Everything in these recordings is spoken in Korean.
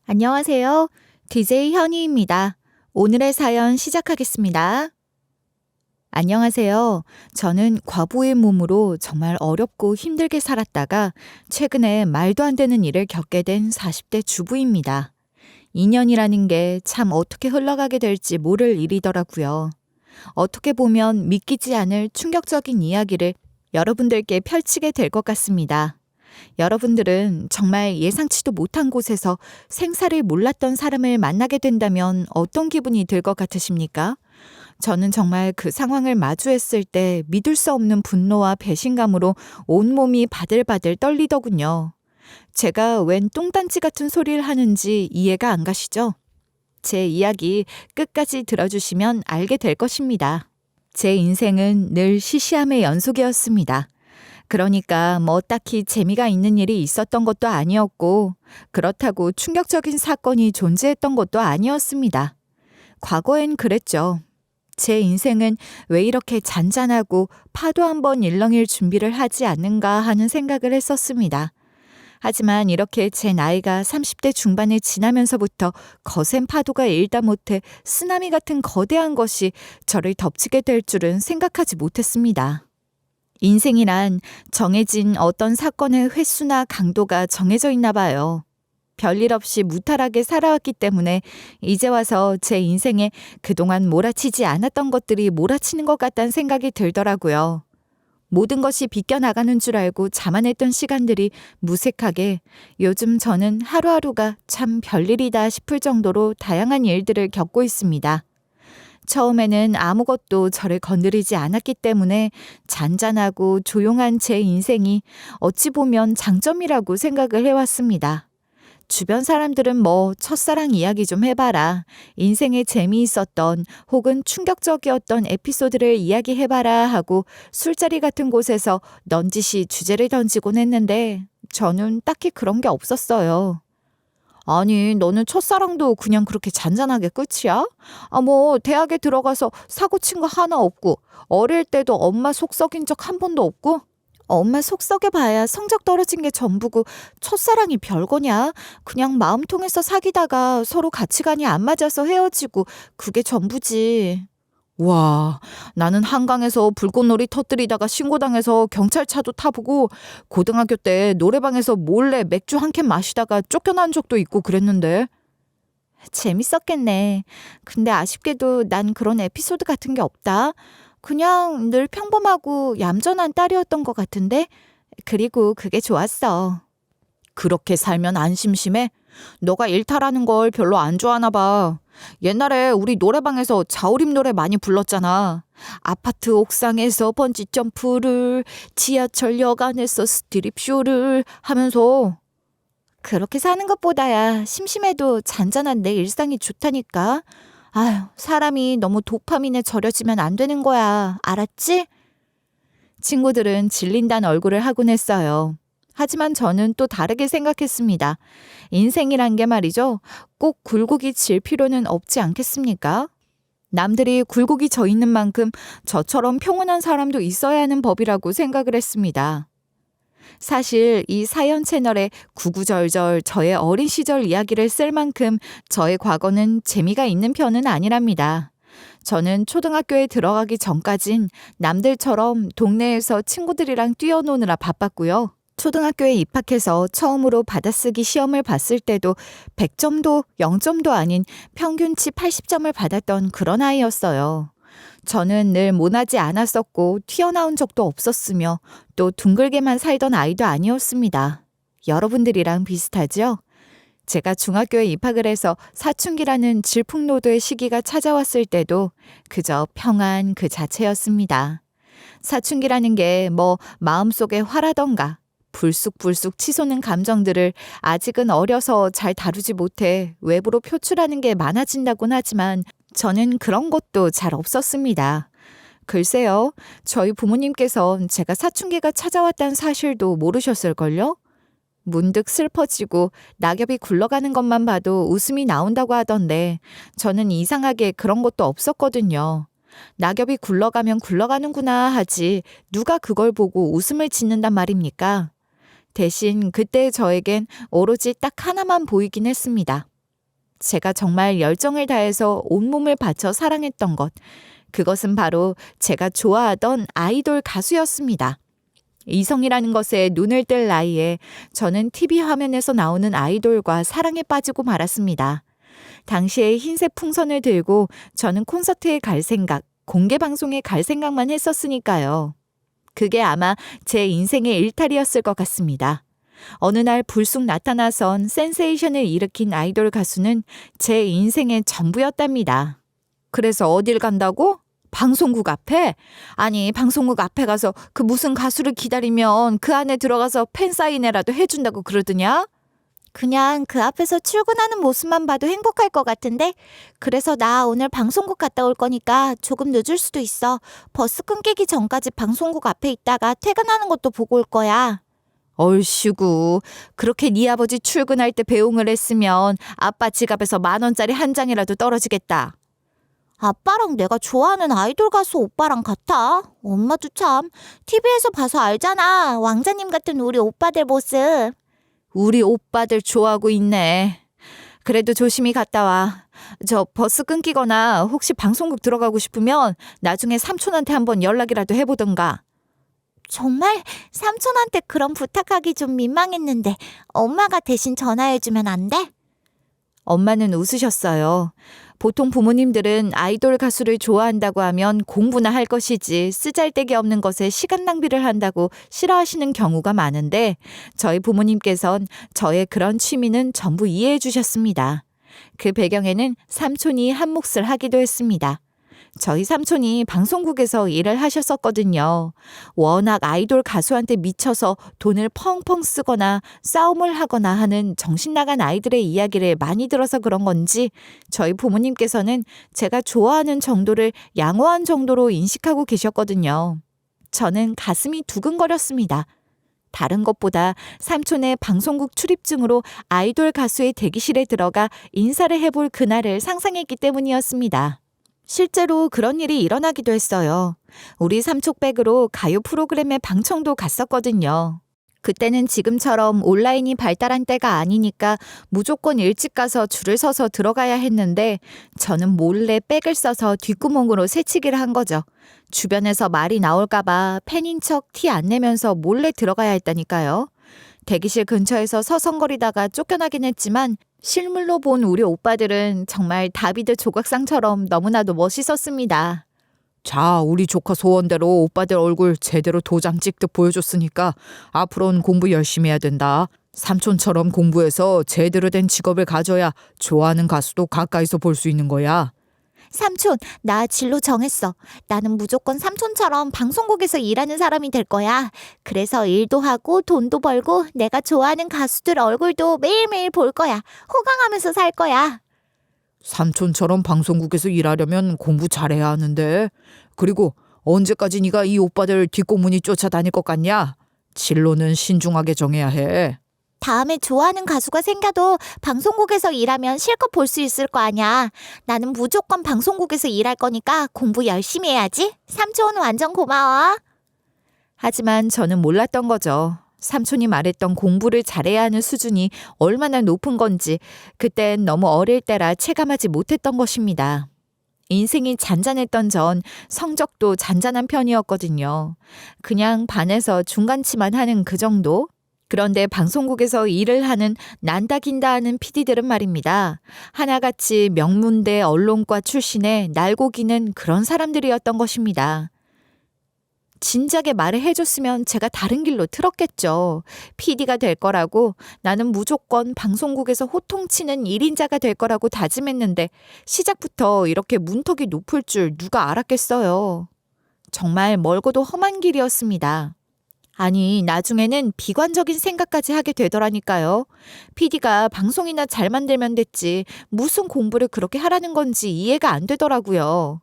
안녕하세요. DJ 현희입니다. 오늘의 사연 시작하겠습니다. 안녕하세요. 저는 과부의 몸으로 정말 어렵고 힘들게 살았다가 최근에 말도 안 되는 일을 겪게 된 40대 주부입니다. 인연이라는 게 참 어떻게 흘러가게 될지 모를 일이더라고요. 어떻게 보면 믿기지 않을 충격적인 이야기를 여러분들께 펼치게 될 것 같습니다. 여러분들은 정말 예상치도 못한 곳에서 생사를 몰랐던 사람을 만나게 된다면 어떤 기분이 들 것 같으십니까? 저는 정말 그 상황을 마주했을 때 믿을 수 없는 분노와 배신감으로 온몸이 바들바들 떨리더군요. 제가 웬 똥단지 같은 소리를 하는지 이해가 안 가시죠? 제 이야기 끝까지 들어주시면 알게 될 것입니다. 제 인생은 늘 시시함의 연속이었습니다. 그러니까 뭐 딱히 재미가 있는 일이 있었던 것도 아니었고, 그렇다고 충격적인 사건이 존재했던 것도 아니었습니다. 과거엔 그랬죠. 제 인생은 왜 이렇게 잔잔하고 파도 한번 일렁일 준비를 하지 않는가 하는 생각을 했었습니다. 하지만 이렇게 제 나이가 30대 중반을 지나면서부터 거센 파도가 일다 못해 쓰나미 같은 거대한 것이 저를 덮치게 될 줄은 생각하지 못했습니다. 인생이란 정해진 어떤 사건의 횟수나 강도가 정해져 있나 봐요. 별일 없이 무탈하게 살아왔기 때문에 이제 와서 제 인생에 그동안 몰아치지 않았던 것들이 몰아치는 것 같다는 생각이 들더라고요. 모든 것이 비껴나가는 줄 알고 자만했던 시간들이 무색하게 요즘 저는 하루하루가 참 별일이다 싶을 정도로 다양한 일들을 겪고 있습니다. 처음에는 아무것도 저를 건드리지 않았기 때문에 잔잔하고 조용한 제 인생이 어찌 보면 장점이라고 생각을 해왔습니다. 주변 사람들은 뭐 첫사랑 이야기 좀 해봐라, 인생에 재미있었던 혹은 충격적이었던 에피소드를 이야기해봐라 하고 술자리 같은 곳에서 넌지시 주제를 던지곤 했는데 저는 딱히 그런 게 없었어요. 아니, 너는 첫사랑도 그냥 그렇게 잔잔하게 끝이야? 뭐 대학에 들어가서 사고 친 거 하나 없고 어릴 때도 엄마 속 썩인 적 한 번도 없고? 엄마 속 썩여봐야 성적 떨어진 게 전부고 첫사랑이 별거냐? 그냥 마음 통해서 사귀다가 서로 가치관이 안 맞아서 헤어지고 그게 전부지. 와, 나는 한강에서 불꽃놀이 터뜨리다가 신고당해서 경찰차도 타보고 고등학교 때 노래방에서 몰래 맥주 한 캔 마시다가 쫓겨난 적도 있고 그랬는데. 재밌었겠네. 근데 아쉽게도 난 그런 에피소드 같은 게 없다. 그냥 늘 평범하고 얌전한 딸이었던 것 같은데? 그리고 그게 좋았어. 그렇게 살면 안 심심해? 너가 일탈하는 걸 별로 안 좋아하나 봐. 옛날에 우리 노래방에서 자우림 노래 많이 불렀잖아. 아파트 옥상에서 번지 점프를, 지하철역 안에서 스트립쇼를 하면서. 그렇게 사는 것보다야 심심해도 잔잔한 내 일상이 좋다니까. 아휴, 사람이 너무 도파민에 절여지면 안 되는 거야. 알았지? 친구들은 질린다는 얼굴을 하곤 했어요. 하지만 저는 또 다르게 생각했습니다. 인생이란 게 말이죠. 꼭 굴곡이 질 필요는 없지 않겠습니까? 남들이 굴곡이 져 있는 만큼 저처럼 평온한 사람도 있어야 하는 법이라고 생각을 했습니다. 사실 이 사연 채널에 구구절절 저의 어린 시절 이야기를 쓸 만큼 저의 과거는 재미가 있는 편은 아니랍니다. 저는 초등학교에 들어가기 전까진 남들처럼 동네에서 친구들이랑 뛰어노느라 바빴고요. 초등학교에 입학해서 처음으로 받아쓰기 시험을 봤을 때도 100점도 0점도 아닌 평균치 80점을 받았던 그런 아이였어요. 저는 늘 모나지 않았었고 튀어나온 적도 없었으며 또 둥글게만 살던 아이도 아니었습니다. 여러분들이랑 비슷하죠? 제가 중학교에 입학을 해서 사춘기라는 질풍노도의 시기가 찾아왔을 때도 그저 평안 그 자체였습니다. 사춘기라는 게 뭐 마음속에 화라던가 불쑥불쑥 치솟는 감정들을 아직은 어려서 잘 다루지 못해 외부로 표출하는 게 많아진다곤 하지만 저는 그런 것도 잘 없었습니다. 글쎄요, 저희 부모님께선 제가 사춘기가 찾아왔다는 사실도 모르셨을걸요? 문득 슬퍼지고 낙엽이 굴러가는 것만 봐도 웃음이 나온다고 하던데 저는 이상하게 그런 것도 없었거든요. 낙엽이 굴러가면 굴러가는구나 하지 누가 그걸 보고 웃음을 짓는단 말입니까? 대신 그때 저에겐 오로지 딱 하나만 보이긴 했습니다. 제가 정말 열정을 다해서 온몸을 바쳐 사랑했던 것, 그것은 바로 제가 좋아하던 아이돌 가수였습니다. 이성이라는 것에 눈을 뗄 나이에 저는 TV 화면에서 나오는 아이돌과 사랑에 빠지고 말았습니다. 당시에 흰색 풍선을 들고 저는 콘서트에 갈 생각, 공개 방송에 갈 생각만 했었으니까요. 그게 아마 제 인생의 일탈이었을 것 같습니다. 어느 날 불쑥 나타나선 센세이션을 일으킨 아이돌 가수는 제 인생의 전부였답니다. 그래서 어딜 간다고? 방송국 앞에? 아니, 방송국 앞에 가서 그 무슨 가수를 기다리면 그 안에 들어가서 팬사인회라도 해준다고 그러더냐? 그냥 그 앞에서 출근하는 모습만 봐도 행복할 것 같은데? 그래서 나 오늘 방송국 갔다 올 거니까 조금 늦을 수도 있어. 버스 끊기기 전까지 방송국 앞에 있다가 퇴근하는 것도 보고 올 거야. 얼씨구, 그렇게 네 아버지 출근할 때 배웅을 했으면 아빠 지갑에서 10,000원짜리 한 장이라도 떨어지겠다. 아빠랑 내가 좋아하는 아이돌 가수 오빠랑 같아. 엄마도 참 TV에서 봐서 알잖아. 왕자님 같은 우리 오빠들 모습. 우리 오빠들 좋아하고 있네. 그래도 조심히 갔다 와. 저 버스 끊기거나 혹시 방송국 들어가고 싶으면 나중에 삼촌한테 한번 연락이라도 해보던가. 정말 삼촌한테 그런 부탁하기 좀 민망했는데 엄마가 대신 전화해주면 안 돼? 엄마는 웃으셨어요. 보통 부모님들은 아이돌 가수를 좋아한다고 하면 공부나 할 것이지 쓰잘데기 없는 것에 시간 낭비를 한다고 싫어하시는 경우가 많은데 저희 부모님께선 저의 그런 취미는 전부 이해해 주셨습니다. 그 배경에는 삼촌이 한 몫을 하기도 했습니다. 저희 삼촌이 방송국에서 일을 하셨었거든요. 워낙 아이돌 가수한테 미쳐서 돈을 펑펑 쓰거나 싸움을 하거나 하는 정신 나간 아이들의 이야기를 많이 들어서 그런 건지 저희 부모님께서는 제가 좋아하는 정도를 양호한 정도로 인식하고 계셨거든요. 저는 가슴이 두근거렸습니다. 다른 것보다 삼촌의 방송국 출입증으로 아이돌 가수의 대기실에 들어가 인사를 해볼 그날을 상상했기 때문이었습니다. 실제로 그런 일이 일어나기도 했어요. 우리 삼촌백으로 가요 프로그램에 방청도 갔었거든요. 그때는 지금처럼 온라인이 발달한 때가 아니니까 무조건 일찍 가서 줄을 서서 들어가야 했는데 저는 몰래 백을 써서 뒷구멍으로 새치기를 한 거죠. 주변에서 말이 나올까봐 팬인 척 티 안 내면서 몰래 들어가야 했다니까요. 대기실 근처에서 서성거리다가 쫓겨나긴 했지만 실물로 본 우리 오빠들은 정말 다비드 조각상처럼 너무나도 멋있었습니다. 자, 우리 조카 소원대로 오빠들 얼굴 제대로 도장 찍듯 보여줬으니까 앞으로는 공부 열심히 해야 된다. 삼촌처럼 공부해서 제대로 된 직업을 가져야 좋아하는 가수도 가까이서 볼 수 있는 거야. 삼촌, 나 진로 정했어. 나는 무조건 삼촌처럼 방송국에서 일하는 사람이 될 거야. 그래서 일도 하고 돈도 벌고 내가 좋아하는 가수들 얼굴도 매일매일 볼 거야. 호강하면서 살 거야. 삼촌처럼 방송국에서 일하려면 공부 잘해야 하는데. 그리고 언제까지 네가 이 오빠들 뒷공문이 쫓아다닐 것 같냐? 진로는 신중하게 정해야 해. 다음에 좋아하는 가수가 생겨도 방송국에서 일하면 실컷 볼 수 있을 거 아니야. 나는 무조건 방송국에서 일할 거니까 공부 열심히 해야지. 삼촌 완전 고마워. 하지만 저는 몰랐던 거죠. 삼촌이 말했던 공부를 잘해야 하는 수준이 얼마나 높은 건지 그땐 너무 어릴 때라 체감하지 못했던 것입니다. 인생이 잔잔했던 전 성적도 잔잔한 편이었거든요. 그냥 반에서 중간치만 하는 그 정도? 그런데 방송국에서 일을 하는 난다 긴다 하는 PD들은 말입니다. 하나같이 명문대 언론과 출신의 날고 기는 그런 사람들이었던 것입니다. 진작에 말을 해줬으면 제가 다른 길로 틀었겠죠. PD가 될 거라고 나는 무조건 방송국에서 호통치는 1인자가 될 거라고 다짐했는데 시작부터 이렇게 문턱이 높을 줄 누가 알았겠어요. 정말 멀고도 험한 길이었습니다. 아니, 나중에는 비관적인 생각까지 하게 되더라니까요. PD가 방송이나 잘 만들면 됐지 무슨 공부를 그렇게 하라는 건지 이해가 안 되더라고요.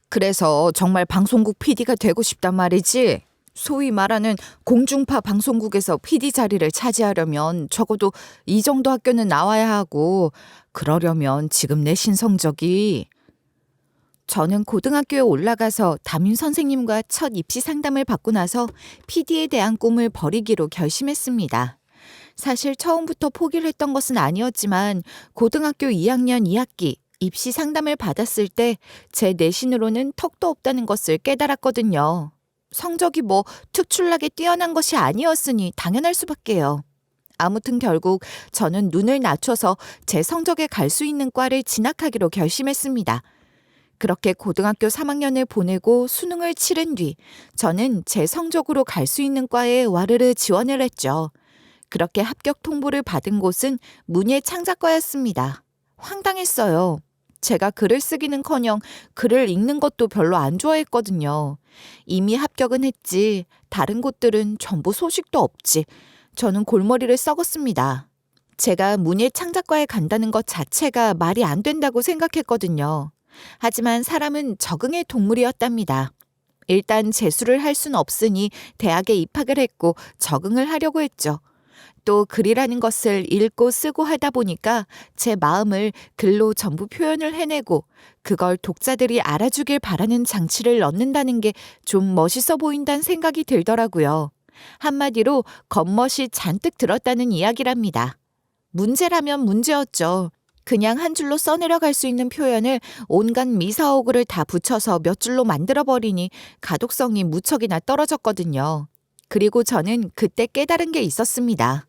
그래서 정말 방송국 PD가 되고 싶단 말이지. 소위 말하는 공중파 방송국에서 PD 자리를 차지하려면 적어도 이 정도 학교는 나와야 하고 그러려면 지금 내신 성적이 저는 고등학교에 올라가서 담임 선생님과 첫 입시 상담을 받고 나서 PD에 대한 꿈을 버리기로 결심했습니다. 사실 처음부터 포기를 했던 것은 아니었지만 고등학교 2학년 2학기 입시 상담을 받았을 때 제 내신으로는 턱도 없다는 것을 깨달았거든요. 성적이 뭐 특출나게 뛰어난 것이 아니었으니 당연할 수밖에요. 아무튼 결국 저는 눈을 낮춰서 제 성적에 갈 수 있는 과를 진학하기로 결심했습니다. 그렇게 고등학교 3학년을 보내고 수능을 치른 뒤 저는 제 성적으로 갈 수 있는 과에 와르르 지원을 했죠. 그렇게 합격 통보를 받은 곳은 문예창작과였습니다. 황당했어요. 제가 글을 쓰기는커녕 글을 읽는 것도 별로 안 좋아했거든요. 이미 합격은 했지 다른 곳들은 전부 소식도 없지. 저는 골머리를 썩었습니다. 제가 문예창작과에 간다는 것 자체가 말이 안 된다고 생각했거든요. 하지만 사람은 적응의 동물이었답니다. 일단 재수를 할 수는 없으니 대학에 입학을 했고 적응을 하려고 했죠. 또 글이라는 것을 읽고 쓰고 하다 보니까 제 마음을 글로 전부 표현을 해내고 그걸 독자들이 알아주길 바라는 장치를 넣는다는 게 좀 멋있어 보인다는 생각이 들더라고요. 한마디로 겉멋이 잔뜩 들었다는 이야기랍니다. 문제라면 문제였죠. 그냥 한 줄로 써내려갈 수 있는 표현을 온갖 미사오구를 다 붙여서 몇 줄로 만들어버리니 가독성이 무척이나 떨어졌거든요. 그리고 저는 그때 깨달은 게 있었습니다.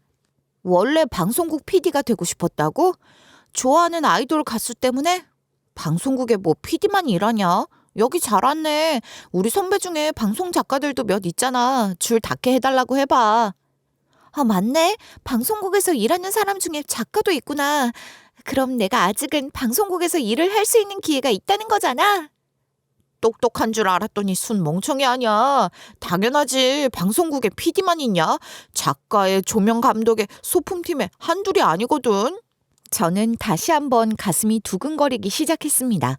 원래 방송국 PD가 되고 싶었다고? 좋아하는 아이돌 가수 때문에? 방송국에 뭐 PD만 일하냐? 여기 잘 왔네. 우리 선배 중에 방송 작가들도 몇 있잖아. 줄 닿게 해달라고 해봐. 아, 맞네. 방송국에서 일하는 사람 중에 작가도 있구나. 그럼 내가 아직은 방송국에서 일을 할 수 있는 기회가 있다는 거잖아. 똑똑한 줄 알았더니 순 멍청이 아니야. 당연하지. 방송국에 PD만 있냐? 작가에 조명 감독에 소품팀에 한둘이 아니거든. 저는 다시 한번 가슴이 두근거리기 시작했습니다.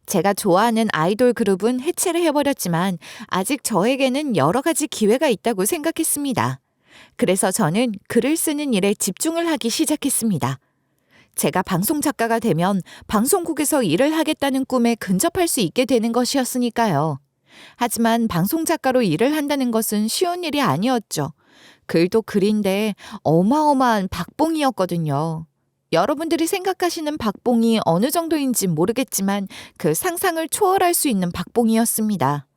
제가 좋아하는 아이돌 그룹은 해체를 해버렸지만 아직 저에게는 여러 가지 기회가 있다고 생각했습니다. 그래서 저는 글을 쓰는 일에 집중을 하기 시작했습니다. 제가 방송 작가가 되면 방송국에서 일을 하겠다는 꿈에 근접할 수 있게 되는 것이었으니까요. 하지만 방송 작가로 일을 한다는 것은 쉬운 일이 아니었죠. 글도 글인데 어마어마한 박봉이었거든요. 여러분들이 생각하시는 박봉이 어느 정도인지 모르겠지만 그 상상을 초월할 수 있는 박봉이었습니다.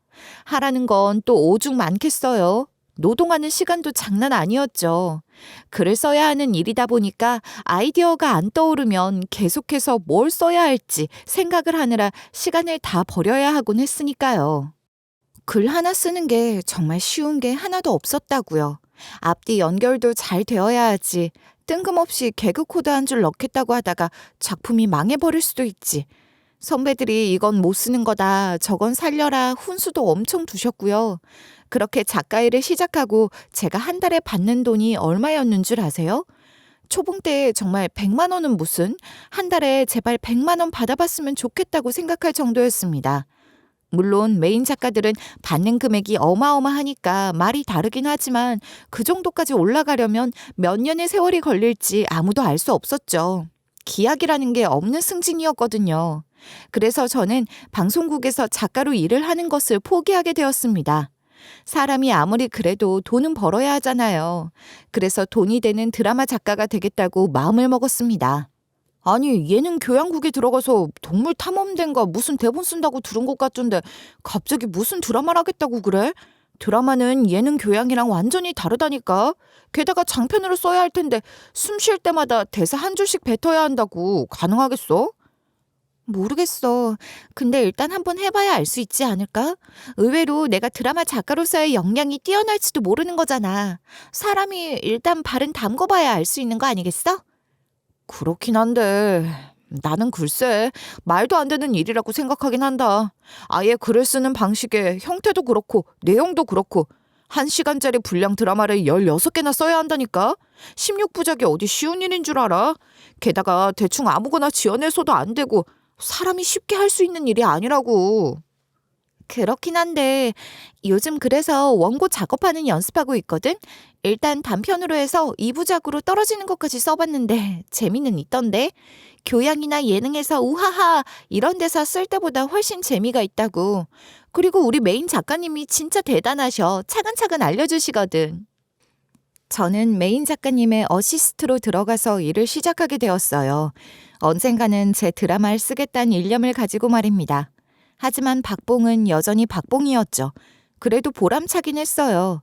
하라는 건 또 오죽 많겠어요. 노동하는 시간도 장난 아니었죠. 글을 써야 하는 일이다 보니까 아이디어가 안 떠오르면 계속해서 뭘 써야 할지 생각을 하느라 시간을 다 버려야 하곤 했으니까요. 글 하나 쓰는 게 정말 쉬운 게 하나도 없었다고요. 앞뒤 연결도 잘 되어야 하지. 뜬금없이 개그 코드 한 줄 넣겠다고 하다가 작품이 망해버릴 수도 있지. 선배들이 이건 못 쓰는 거다, 저건 살려라 훈수도 엄청 두셨고요. 그렇게 작가 일을 시작하고 제가 한 달에 받는 돈이 얼마였는 줄 아세요? 초봉 때 정말 100만 원은 무슨, 한 달에 제발 100만 원 받아봤으면 좋겠다고 생각할 정도였습니다. 물론 메인 작가들은 받는 금액이 어마어마하니까 말이 다르긴 하지만 그 정도까지 올라가려면 몇 년의 세월이 걸릴지 아무도 알 수 없었죠. 기약이라는 게 없는 승진이었거든요. 그래서 저는 방송국에서 작가로 일을 하는 것을 포기하게 되었습니다. 사람이 아무리 그래도 돈은 벌어야 하잖아요. 그래서 돈이 되는 드라마 작가가 되겠다고 마음을 먹었습니다. 아니, 예능 교양국에 들어가서 동물 탐험대인가 무슨 대본 쓴다고 들은 것 같던데 갑자기 무슨 드라마를 하겠다고 그래? 드라마는 예능 교양이랑 완전히 다르다니까. 게다가 장편으로 써야 할 텐데 숨 쉴 때마다 대사 한 줄씩 뱉어야 한다고. 가능하겠어? 모르겠어. 근데 일단 한번 해봐야 알 수 있지 않을까? 의외로 내가 드라마 작가로서의 역량이 뛰어날지도 모르는 거잖아. 사람이 일단 발은 담궈봐야 알 수 있는 거 아니겠어? 그렇긴 한데 나는 글쎄 말도 안 되는 일이라고 생각하긴 한다. 아예 글을 쓰는 방식의 형태도 그렇고 내용도 그렇고 1시간짜리 분량 드라마를 16개나 써야 한다니까? 16부작이 어디 쉬운 일인 줄 알아? 게다가 대충 아무거나 지어내서도 안 되고 사람이 쉽게 할 수 있는 일이 아니라고. 그렇긴 한데 요즘 그래서 원고 작업하는 연습하고 있거든? 일단 단편으로 해서 2부작으로 떨어지는 것까지 써봤는데 재미는 있던데? 교양이나 예능에서 우하하 이런 데서 쓸 때보다 훨씬 재미가 있다고. 그리고 우리 메인 작가님이 진짜 대단하셔. 차근차근 알려주시거든. 저는 메인 작가님의 어시스트로 들어가서 일을 시작하게 되었어요. 언젠가는 제 드라마를 쓰겠다는 일념을 가지고 말입니다. 하지만 박봉은 여전히 박봉이었죠. 그래도 보람차긴 했어요.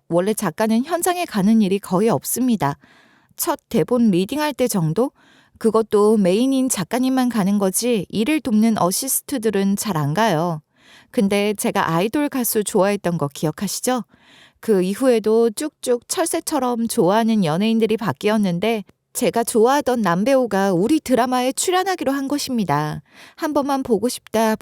원래 작가는 현장에 가는 일이 거의 없습니다. 첫 대본 리딩할 때 정도? 그것도 메인인 작가님만 가는 거지 일을 돕는 어시스트들은 잘 안 가요. 근데 제가 아이돌 가수 좋아했던 거 기억하시죠? 그 이후에도 쭉쭉 철새처럼 좋아하는 연예인들이 바뀌었는데 제가 좋아하던 남배우가 우리 드라마에 출연하기로 한 것입니다. 한 번만 보고 싶다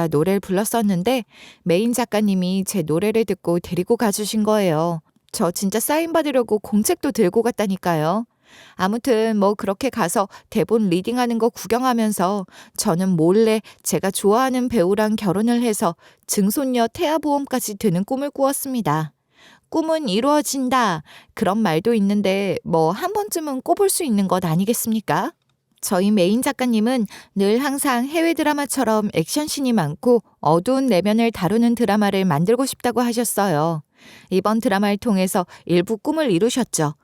노래를 불렀었는데 메인 작가님이 제 노래를 듣고 데리고 가주신 거예요. 저 진짜 사인 받으려고 공책도 들고 갔다니까요. 아무튼 그렇게 가서 대본 리딩하는 거 구경하면서 저는 몰래 제가 좋아하는 배우랑 결혼을 해서 증손녀 태아보험까지 드는 꿈을 꾸었습니다. 꿈은 이루어진다. 그런 말도 있는데 한 번쯤은 꿔볼 수 있는 것 아니겠습니까? 저희 메인 작가님은 늘 항상 해외 드라마처럼 액션씬이 많고 어두운 내면을 다루는 드라마를 만들고 싶다고 하셨어요. 이번 드라마를 통해서 일부 꿈을 이루셨죠.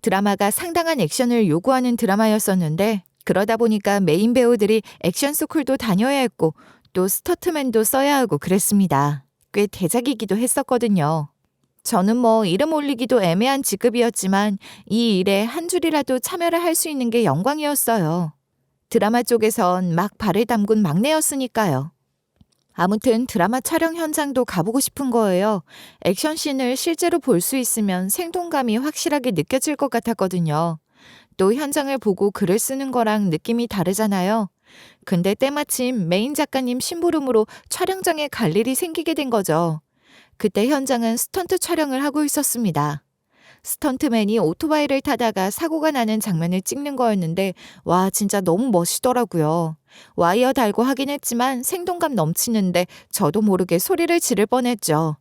드라마가 상당한 액션을 요구하는 드라마였었는데 그러다 보니까 메인 배우들이 액션 스쿨도 다녀야 했고 또 스터트맨도 써야 하고 그랬습니다. 꽤 대작이기도 했었거든요. 저는 이름 올리기도 애매한 직급이었지만 이 일에 한 줄이라도 참여를 할 수 있는 게 영광이었어요. 드라마 쪽에선 막 발을 담근 막내였으니까요. 아무튼 드라마 촬영 현장도 가보고 싶은 거예요. 액션씬을 실제로 볼 수 있으면 생동감이 확실하게 느껴질 것 같았거든요. 또 현장을 보고 글을 쓰는 거랑 느낌이 다르잖아요. 근데 때마침 메인 작가님 심부름으로 촬영장에 갈 일이 생기게 된 거죠. 그때 현장은 스턴트 촬영을 하고 있었습니다. 스턴트맨이 오토바이를 타다가 사고가 나는 장면을 찍는 거였는데 와 진짜 너무 멋있더라고요. 와이어 달고 하긴 했지만 생동감 넘치는데 저도 모르게 소리를 지를 뻔했죠.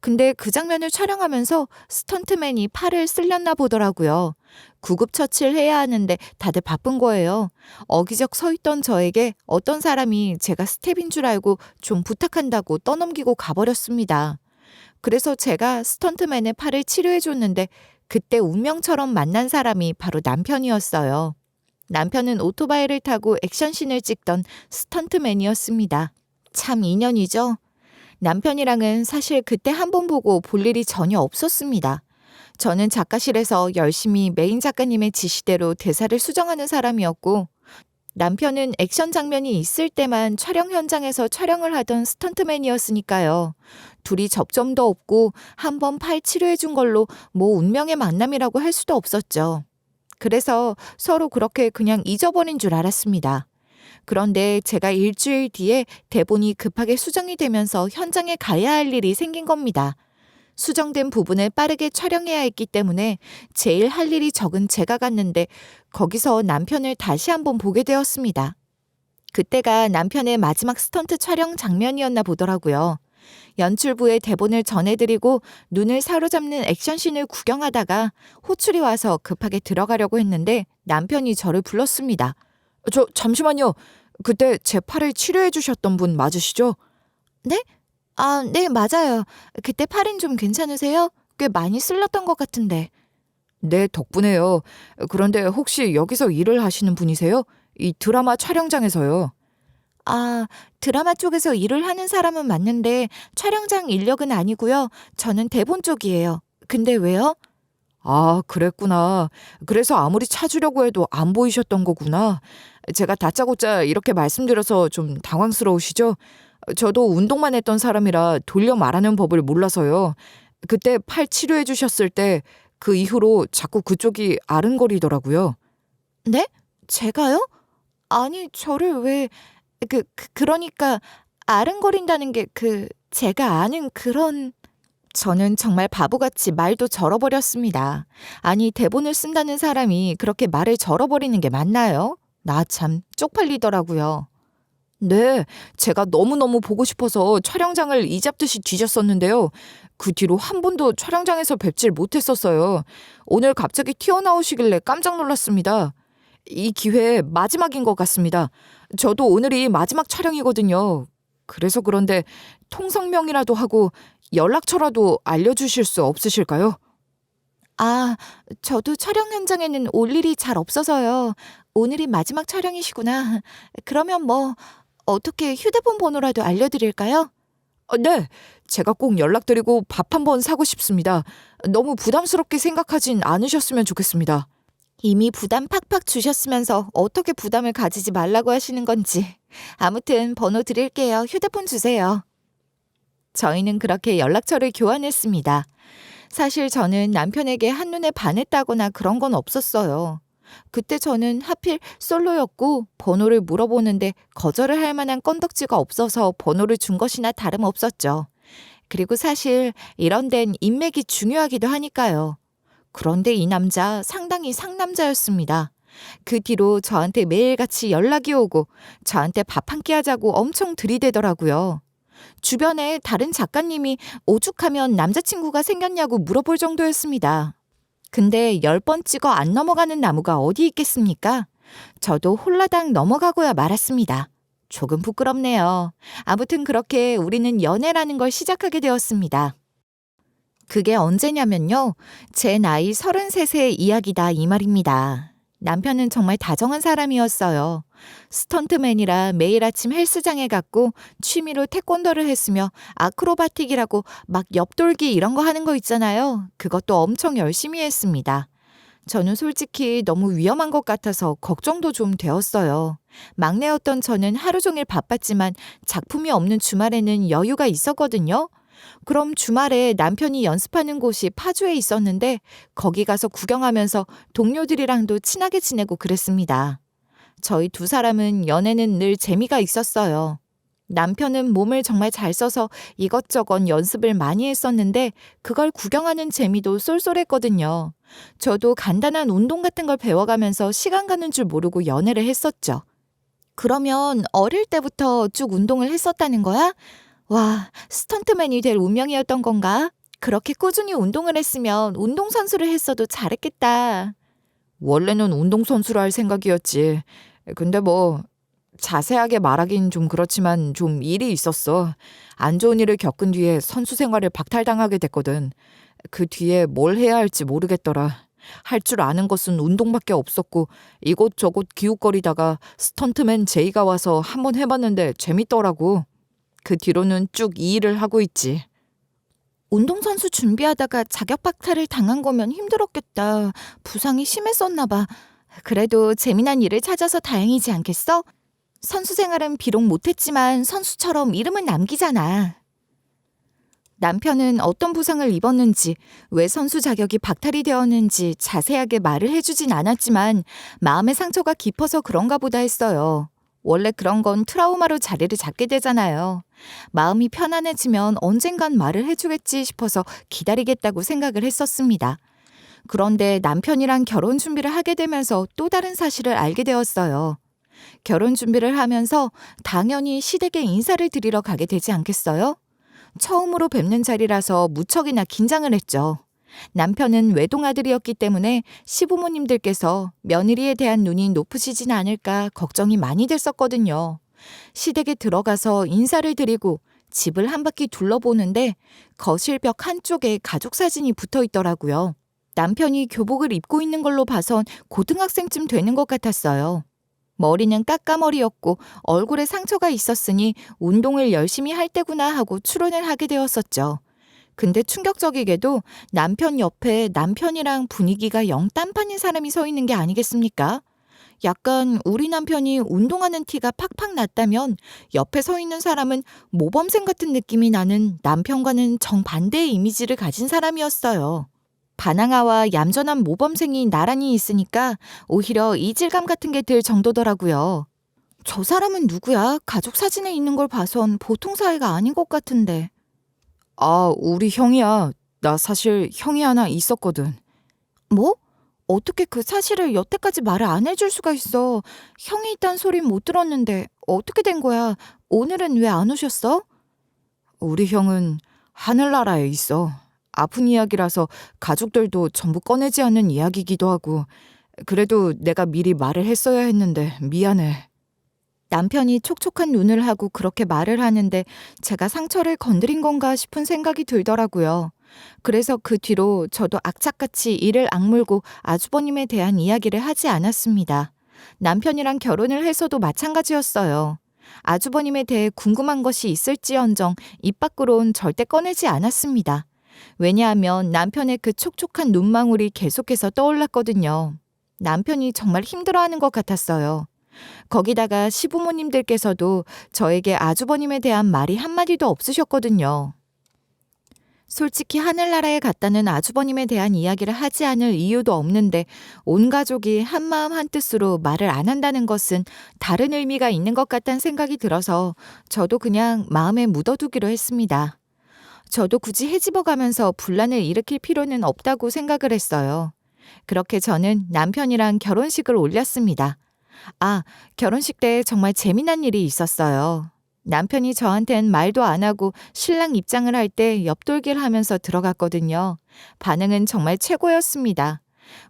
근데 그 장면을 촬영하면서 스턴트맨이 팔을 쓸렸나 보더라고요. 구급처치를 해야 하는데 다들 바쁜 거예요. 어기적 서 있던 저에게 어떤 사람이 제가 스텝인 줄 알고 좀 부탁한다고 떠넘기고 가버렸습니다. 그래서 제가 스턴트맨의 팔을 치료해줬는데 그때 운명처럼 만난 사람이 바로 남편이었어요. 남편은 오토바이를 타고 액션씬을 찍던 스턴트맨이었습니다. 참 인연이죠? 남편이랑은 사실 그때 한 번 보고 볼 일이 전혀 없었습니다. 저는 작가실에서 열심히 메인 작가님의 지시대로 대사를 수정하는 사람이었고 남편은 액션 장면이 있을 때만 촬영 현장에서 촬영을 하던 스턴트맨이었으니까요. 둘이 접점도 없고 한 번 팔 치료해준 걸로 운명의 만남이라고 할 수도 없었죠. 그래서 서로 그렇게 그냥 잊어버린 줄 알았습니다. 그런데 제가 일주일 뒤에 대본이 급하게 수정이 되면서 현장에 가야 할 일이 생긴 겁니다. 수정된 부분을 빠르게 촬영해야 했기 때문에 제일 할 일이 적은 제가 갔는데 거기서 남편을 다시 한번 보게 되었습니다. 그때가 남편의 마지막 스턴트 촬영 장면이었나 보더라고요. 연출부에 대본을 전해드리고 눈을 사로잡는 액션씬을 구경하다가 호출이 와서 급하게 들어가려고 했는데 남편이 저를 불렀습니다. 잠시만요. 그때 제 팔을 치료해 주셨던 분 맞으시죠? 네? 네, 맞아요. 그때 팔은 좀 괜찮으세요? 꽤 많이 쓸렸던 것 같은데. 네, 덕분에요. 그런데 혹시 여기서 일을 하시는 분이세요? 이 드라마 촬영장에서요. 드라마 쪽에서 일을 하는 사람은 맞는데 촬영장 인력은 아니고요. 저는 대본 쪽이에요. 근데 왜요? 그랬구나. 그래서 아무리 찾으려고 해도 안 보이셨던 거구나. 제가 다짜고짜 이렇게 말씀드려서 좀 당황스러우시죠? 저도 운동만 했던 사람이라 돌려 말하는 법을 몰라서요. 그때 팔 치료해 주셨을 때 그 이후로 자꾸 그쪽이 아른거리더라고요. 네? 제가요? 아니, 저를 왜... 그러니까 아른거린다는 게 제가 아는 그런... 저는 정말 바보같이 말도 절어버렸습니다. 아니, 대본을 쓴다는 사람이 그렇게 말을 절어버리는 게 맞나요? 나 참 쪽팔리더라고요. 네, 제가 너무너무 보고 싶어서 촬영장을 이잡듯이 뒤졌었는데요. 그 뒤로 한 번도 촬영장에서 뵙질 못했었어요. 오늘 갑자기 튀어나오시길래 깜짝 놀랐습니다. 이 기회 마지막인 것 같습니다. 저도 오늘이 마지막 촬영이거든요. 그래서 그런데 통성명이라도 하고 연락처라도 알려주실 수 없으실까요? 아, 저도 촬영 현장에는 올 일이 잘 없어서요. 오늘이 마지막 촬영이시구나. 그러면 어떻게 휴대폰 번호라도 알려드릴까요? 네, 제가 꼭 연락드리고 밥 한번 사고 싶습니다. 너무 부담스럽게 생각하진 않으셨으면 좋겠습니다. 이미 부담 팍팍 주셨으면서 어떻게 부담을 가지지 말라고 하시는 건지. 아무튼 번호 드릴게요. 휴대폰 주세요. 저희는 그렇게 연락처를 교환했습니다. 사실 저는 남편에게 한눈에 반했다거나 그런 건 없었어요. 그때 저는 하필 솔로였고 번호를 물어보는데 거절을 할 만한 건덕지가 없어서 번호를 준 것이나 다름없었죠. 그리고 사실 이런 데는 인맥이 중요하기도 하니까요. 그런데 이 남자 상당히 상남자였습니다. 그 뒤로 저한테 매일같이 연락이 오고 저한테 밥 한 끼 하자고 엄청 들이대더라고요. 주변에 다른 작가님이 오죽하면 남자친구가 생겼냐고 물어볼 정도였습니다. 근데 10번 찍어 안 넘어가는 나무가 어디 있겠습니까? 저도 홀라당 넘어가고야 말았습니다. 조금 부끄럽네요. 아무튼 그렇게 우리는 연애라는 걸 시작하게 되었습니다. 그게 언제냐면요. 제 나이 33세 이야기다 이 말입니다. 남편은 정말 다정한 사람이었어요. 스턴트맨이라 매일 아침 헬스장에 갔고 취미로 태권도를 했으며 아크로바틱이라고 막 옆돌기 이런 거 하는 거 있잖아요. 그것도 엄청 열심히 했습니다. 저는 솔직히 너무 위험한 것 같아서 걱정도 좀 되었어요. 막내였던 저는 하루 종일 바빴지만 작품이 없는 주말에는 여유가 있었거든요. 그럼 주말에 남편이 연습하는 곳이 파주에 있었는데 거기 가서 구경하면서 동료들이랑도 친하게 지내고 그랬습니다. 저희 두 사람은 연애는 늘 재미가 있었어요. 남편은 몸을 정말 잘 써서 이것저것 연습을 많이 했었는데 그걸 구경하는 재미도 쏠쏠했거든요. 저도 간단한 운동 같은 걸 배워가면서 시간 가는 줄 모르고 연애를 했었죠. 그러면 어릴 때부터 쭉 운동을 했었다는 거야? 와, 스턴트맨이 될 운명이었던 건가? 그렇게 꾸준히 운동을 했으면 운동선수를 했어도 잘했겠다. 원래는 운동선수를 할 생각이었지. 근데 자세하게 말하긴 좀 그렇지만 좀 일이 있었어. 안 좋은 일을 겪은 뒤에 선수 생활을 박탈당하게 됐거든. 그 뒤에 뭘 해야 할지 모르겠더라. 할 줄 아는 것은 운동밖에 없었고 이곳저곳 기웃거리다가 스턴트맨 제이가 와서 한번 해봤는데 재밌더라고. 그 뒤로는 쭉 이 일을 하고 있지. 운동선수 준비하다가 자격 박탈을 당한 거면 힘들었겠다. 부상이 심했었나 봐. 그래도 재미난 일을 찾아서 다행이지 않겠어? 선수 생활은 비록 못했지만 선수처럼 이름은 남기잖아. 남편은 어떤 부상을 입었는지, 왜 선수 자격이 박탈이 되었는지 자세하게 말을 해주진 않았지만 마음의 상처가 깊어서 그런가 보다 했어요. 원래 그런 건 트라우마로 자리를 잡게 되잖아요. 마음이 편안해지면 언젠간 말을 해주겠지 싶어서 기다리겠다고 생각을 했었습니다. 그런데 남편이랑 결혼 준비를 하게 되면서 또 다른 사실을 알게 되었어요. 결혼 준비를 하면서 당연히 시댁에 인사를 드리러 가게 되지 않겠어요? 처음으로 뵙는 자리라서 무척이나 긴장을 했죠. 남편은 외동아들이었기 때문에 시부모님들께서 며느리에 대한 눈이 높으시진 않을까 걱정이 많이 됐었거든요. 시댁에 들어가서 인사를 드리고 집을 한 바퀴 둘러보는데 거실 벽 한쪽에 가족 사진이 붙어 있더라고요. 남편이 교복을 입고 있는 걸로 봐선 고등학생쯤 되는 것 같았어요. 머리는 까까머리였고 얼굴에 상처가 있었으니 운동을 열심히 할 때구나 하고 추론을 하게 되었었죠. 근데 충격적이게도 남편 옆에 남편이랑 분위기가 영 딴판인 사람이 서 있는 게 아니겠습니까? 약간 우리 남편이 운동하는 티가 팍팍 났다면 옆에 서 있는 사람은 모범생 같은 느낌이 나는 남편과는 정반대의 이미지를 가진 사람이었어요. 바나나와 얌전한 모범생이 나란히 있으니까 오히려 이질감 같은 게 들 정도더라고요. 저 사람은 누구야? 가족 사진에 있는 걸 봐선 보통 사이가 아닌 것 같은데. 아, 우리 형이야. 나 사실 형이 하나 있었거든. 뭐? 어떻게 그 사실을 여태까지 말을 안 해줄 수가 있어? 형이 있단 소린 못 들었는데 어떻게 된 거야? 오늘은 왜 안 오셨어? 우리 형은 하늘나라에 있어. 아픈 이야기라서 가족들도 전부 꺼내지 않는 이야기이기도 하고 그래도 내가 미리 말을 했어야 했는데 미안해. 남편이 촉촉한 눈을 하고 그렇게 말을 하는데 제가 상처를 건드린 건가 싶은 생각이 들더라고요. 그래서 그 뒤로 저도 악착같이 이를 악물고 아주버님에 대한 이야기를 하지 않았습니다. 남편이랑 결혼을 해서도 마찬가지였어요. 아주버님에 대해 궁금한 것이 있을지언정 입 밖으론 절대 꺼내지 않았습니다. 왜냐하면 남편의 그 촉촉한 눈망울이 계속해서 떠올랐거든요. 남편이 정말 힘들어하는 것 같았어요. 거기다가 시부모님들께서도 저에게 아주버님에 대한 말이 한마디도 없으셨거든요. 솔직히 하늘나라에 갔다는 아주버님에 대한 이야기를 하지 않을 이유도 없는데 온 가족이 한마음 한뜻으로 말을 안 한다는 것은 다른 의미가 있는 것 같다는 생각이 들어서 저도 그냥 마음에 묻어두기로 했습니다. 저도 굳이 헤집어가면서 분란을 일으킬 필요는 없다고 생각을 했어요. 그렇게 저는 남편이랑 결혼식을 올렸습니다. 결혼식 때 정말 재미난 일이 있었어요. 남편이 저한텐 말도 안 하고 신랑 입장을 할 때 옆돌기를 하면서 들어갔거든요. 반응은 정말 최고였습니다.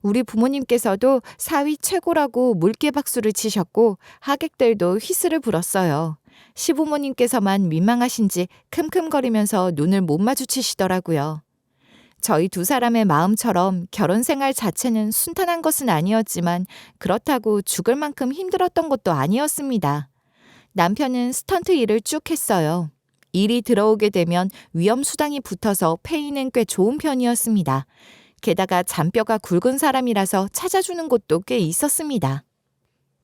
우리 부모님께서도 사위 최고라고 물개 박수를 치셨고 하객들도 휘슬을 불었어요. 시부모님께서만 민망하신지 큼큼거리면서 눈을 못 마주치시더라고요. 저희 두 사람의 마음처럼 결혼 생활 자체는 순탄한 것은 아니었지만 그렇다고 죽을 만큼 힘들었던 것도 아니었습니다. 남편은 스턴트 일을 쭉 했어요. 일이 들어오게 되면 위험수당이 붙어서 페이는 꽤 좋은 편이었습니다. 게다가 잔뼈가 굵은 사람이라서 찾아주는 곳도 꽤 있었습니다.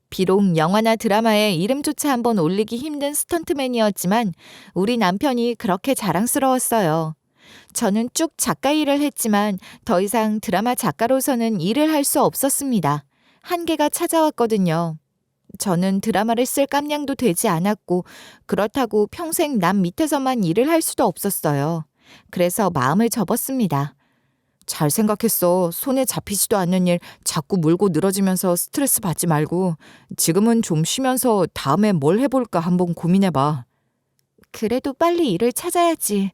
비록 영화나 드라마에 이름조차 한번 올리기 힘든 스턴트맨이었지만 우리 남편이 그렇게 자랑스러웠어요. 저는 쭉 작가 일을 했지만 더 이상 드라마 작가로서는 일을 할 수 없었습니다. 한계가 찾아왔거든요. 저는 드라마를 쓸 깜냥도 되지 않았고 그렇다고 평생 남 밑에서만 일을 할 수도 없었어요. 그래서 마음을 접었습니다. 잘 생각했어. 손에 잡히지도 않는 일 자꾸 물고 늘어지면서 스트레스 받지 말고 지금은 좀 쉬면서 다음에 뭘 해볼까 한번 고민해봐. 그래도 빨리 일을 찾아야지.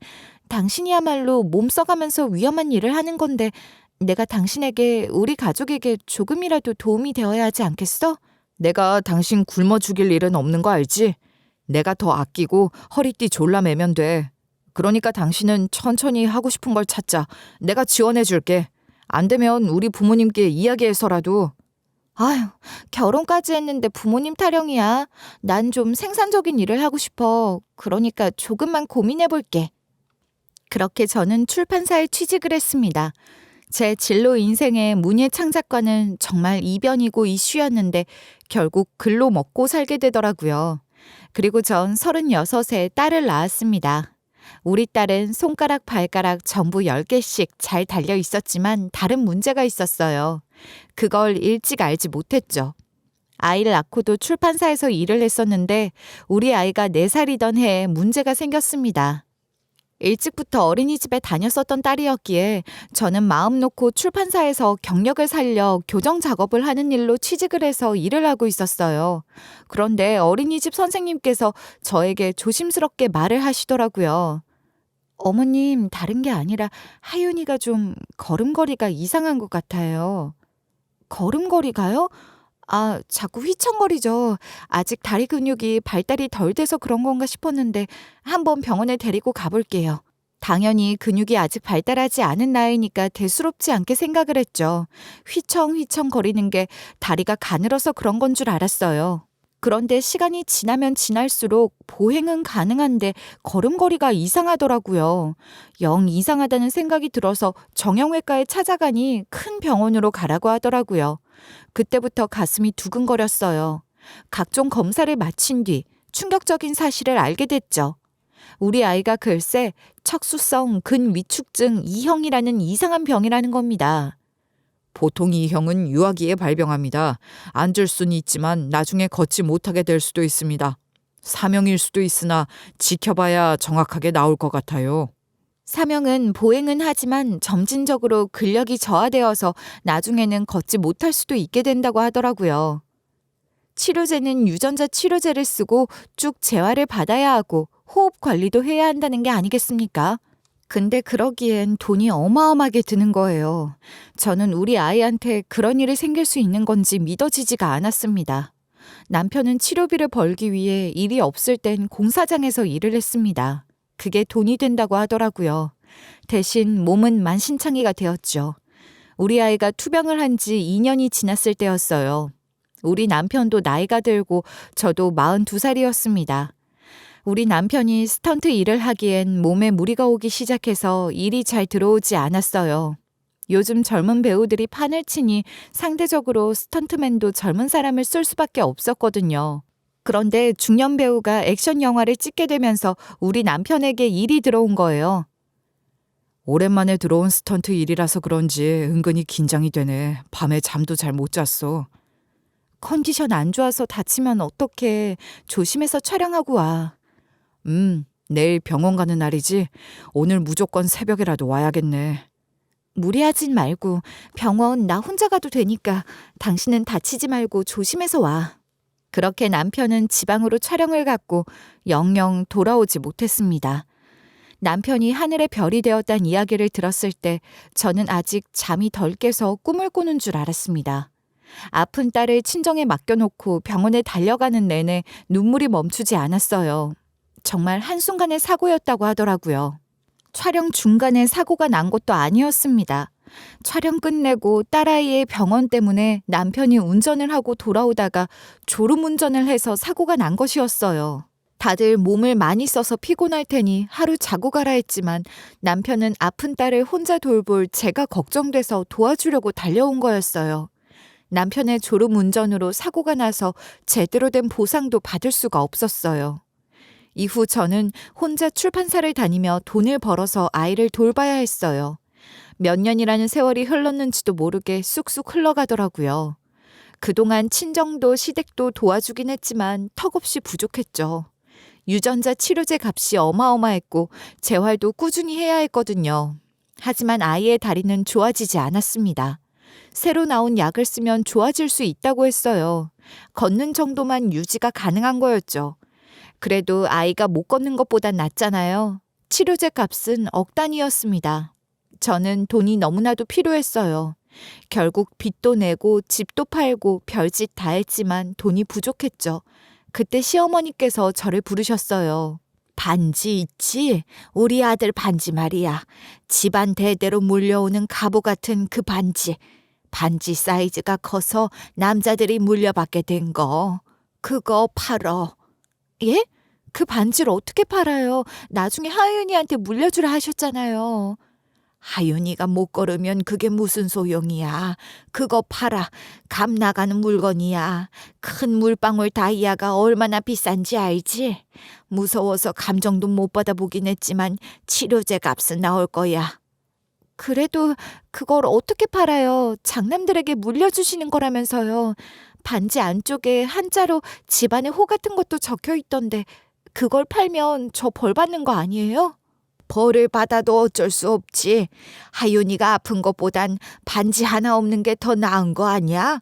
당신이야말로 몸 써가면서 위험한 일을 하는 건데 내가 당신에게, 우리 가족에게 조금이라도 도움이 되어야 하지 않겠어? 내가 당신 굶어 죽일 일은 없는 거 알지? 내가 더 아끼고 허리띠 졸라매면 돼. 그러니까 당신은 천천히 하고 싶은 걸 찾자. 내가 지원해 줄게. 안 되면 우리 부모님께 이야기해서라도. 결혼까지 했는데 부모님 타령이야. 난 좀 생산적인 일을 하고 싶어. 그러니까 조금만 고민해 볼게. 그렇게 저는 출판사에 취직을 했습니다. 제 진로 인생의 문예 창작과는 정말 이변이고 이슈였는데 결국 글로 먹고 살게 되더라고요. 그리고 전 36에 딸을 낳았습니다. 우리 딸은 손가락, 발가락 전부 10개씩 잘 달려 있었지만 다른 문제가 있었어요. 그걸 일찍 알지 못했죠. 아이를 낳고도 출판사에서 일을 했었는데 우리 아이가 4살이던 해에 문제가 생겼습니다. 일찍부터 어린이집에 다녔었던 딸이었기에 저는 마음 놓고 출판사에서 경력을 살려 교정 작업을 하는 일로 취직을 해서 일을 하고 있었어요. 그런데 어린이집 선생님께서 저에게 조심스럽게 말을 하시더라고요. 어머님, 다른 게 아니라 하윤이가 좀 걸음걸이가 이상한 것 같아요. 걸음걸이가요? 자꾸 휘청거리죠. 아직 다리 근육이 발달이 덜 돼서 그런 건가 싶었는데 한번 병원에 데리고 가볼게요. 당연히 근육이 아직 발달하지 않은 나이니까 대수롭지 않게 생각을 했죠. 휘청휘청 거리는 게 다리가 가늘어서 그런 건 줄 알았어요. 그런데 시간이 지나면 지날수록 보행은 가능한데 걸음걸이가 이상하더라고요. 영 이상하다는 생각이 들어서 정형외과에 찾아가니 큰 병원으로 가라고 하더라고요. 그때부터 가슴이 두근거렸어요. 각종 검사를 마친 뒤 충격적인 사실을 알게 됐죠. 우리 아이가 글쎄 척수성 근위축증 2형이라는 이상한 병이라는 겁니다. 보통 2형은 유아기에 발병합니다. 앉을 수는 있지만 나중에 걷지 못하게 될 수도 있습니다. 사명일 수도 있으나 지켜봐야 정확하게 나올 것 같아요. 사명은 보행은 하지만 점진적으로 근력이 저하되어서 나중에는 걷지 못할 수도 있게 된다고 하더라고요. 치료제는 유전자 치료제를 쓰고 쭉 재활을 받아야 하고 호흡 관리도 해야 한다는 게 아니겠습니까? 근데 그러기엔 돈이 어마어마하게 드는 거예요. 저는 우리 아이한테 그런 일이 생길 수 있는 건지 믿어지지가 않았습니다. 남편은 치료비를 벌기 위해 일이 없을 땐 공사장에서 일을 했습니다. 그게 돈이 된다고 하더라고요. 대신 몸은 만신창이가 되었죠. 우리 아이가 투병을 한 지 2년이 지났을 때였어요. 우리 남편도 나이가 들고 저도 42살이었습니다. 우리 남편이 스턴트 일을 하기엔 몸에 무리가 오기 시작해서 일이 잘 들어오지 않았어요. 요즘 젊은 배우들이 판을 치니 상대적으로 스턴트맨도 젊은 사람을 쓸 수밖에 없었거든요. 그런데 중년 배우가 액션 영화를 찍게 되면서 우리 남편에게 일이 들어온 거예요. 오랜만에 들어온 스턴트 일이라서 그런지 은근히 긴장이 되네. 밤에 잠도 잘 못 잤어. 컨디션 안 좋아서 다치면 어떡해. 조심해서 촬영하고 와. 내일 병원 가는 날이지. 오늘 무조건 새벽이라도 와야겠네. 무리하진 말고 병원 나 혼자 가도 되니까 당신은 다치지 말고 조심해서 와. 그렇게 남편은 지방으로 촬영을 갔고 영영 돌아오지 못했습니다. 남편이 하늘의 별이 되었다는 이야기를 들었을 때 저는 아직 잠이 덜 깨서 꿈을 꾸는 줄 알았습니다. 아픈 딸을 친정에 맡겨놓고 병원에 달려가는 내내 눈물이 멈추지 않았어요. 정말 한순간의 사고였다고 하더라고요. 촬영 중간에 사고가 난 것도 아니었습니다. 촬영 끝내고 딸아이의 병원 때문에 남편이 운전을 하고 돌아오다가 졸음운전을 해서 사고가 난 것이었어요. 다들 몸을 많이 써서 피곤할 테니 하루 자고 가라 했지만 남편은 아픈 딸을 혼자 돌볼 제가 걱정돼서 도와주려고 달려온 거였어요. 남편의 졸음운전으로 사고가 나서 제대로 된 보상도 받을 수가 없었어요. 이후 저는 혼자 출판사를 다니며 돈을 벌어서 아이를 돌봐야 했어요. 몇 년이라는 세월이 흘렀는지도 모르게 쑥쑥 흘러가더라고요. 그동안 친정도 시댁도 도와주긴 했지만 턱없이 부족했죠. 유전자 치료제 값이 어마어마했고 재활도 꾸준히 해야 했거든요. 하지만 아이의 다리는 좋아지지 않았습니다. 새로 나온 약을 쓰면 좋아질 수 있다고 했어요. 걷는 정도만 유지가 가능한 거였죠. 그래도 아이가 못 걷는 것보단 낫잖아요. 치료제 값은 억 단위였습니다. 저는 돈이 너무나도 필요했어요. 결국 빚도 내고 집도 팔고 별짓 다 했지만 돈이 부족했죠. 그때 시어머니께서 저를 부르셨어요. 반지 있지? 우리 아들 반지 말이야. 집안 대대로 물려오는 갑오 같은 그 반지. 반지 사이즈가 커서 남자들이 물려받게 된 거. 그거 팔어. 예? 그 반지를 어떻게 팔아요? 나중에 하윤이한테 물려주라 하셨잖아요. 하윤이가 못 걸으면 그게 무슨 소용이야. 그거 팔아. 값 나가는 물건이야. 큰 물방울 다이아가 얼마나 비싼지 알지? 무서워서 감정도 못 받아보긴 했지만 치료제 값은 나올 거야. 그래도 그걸 어떻게 팔아요? 장남들에게 물려주시는 거라면서요. 반지 안쪽에 한자로 집안의 호 같은 것도 적혀 있던데 그걸 팔면 저 벌 받는 거 아니에요? 벌을 받아도 어쩔 수 없지. 하윤이가 아픈 것보단 반지 하나 없는 게 더 나은 거 아니야?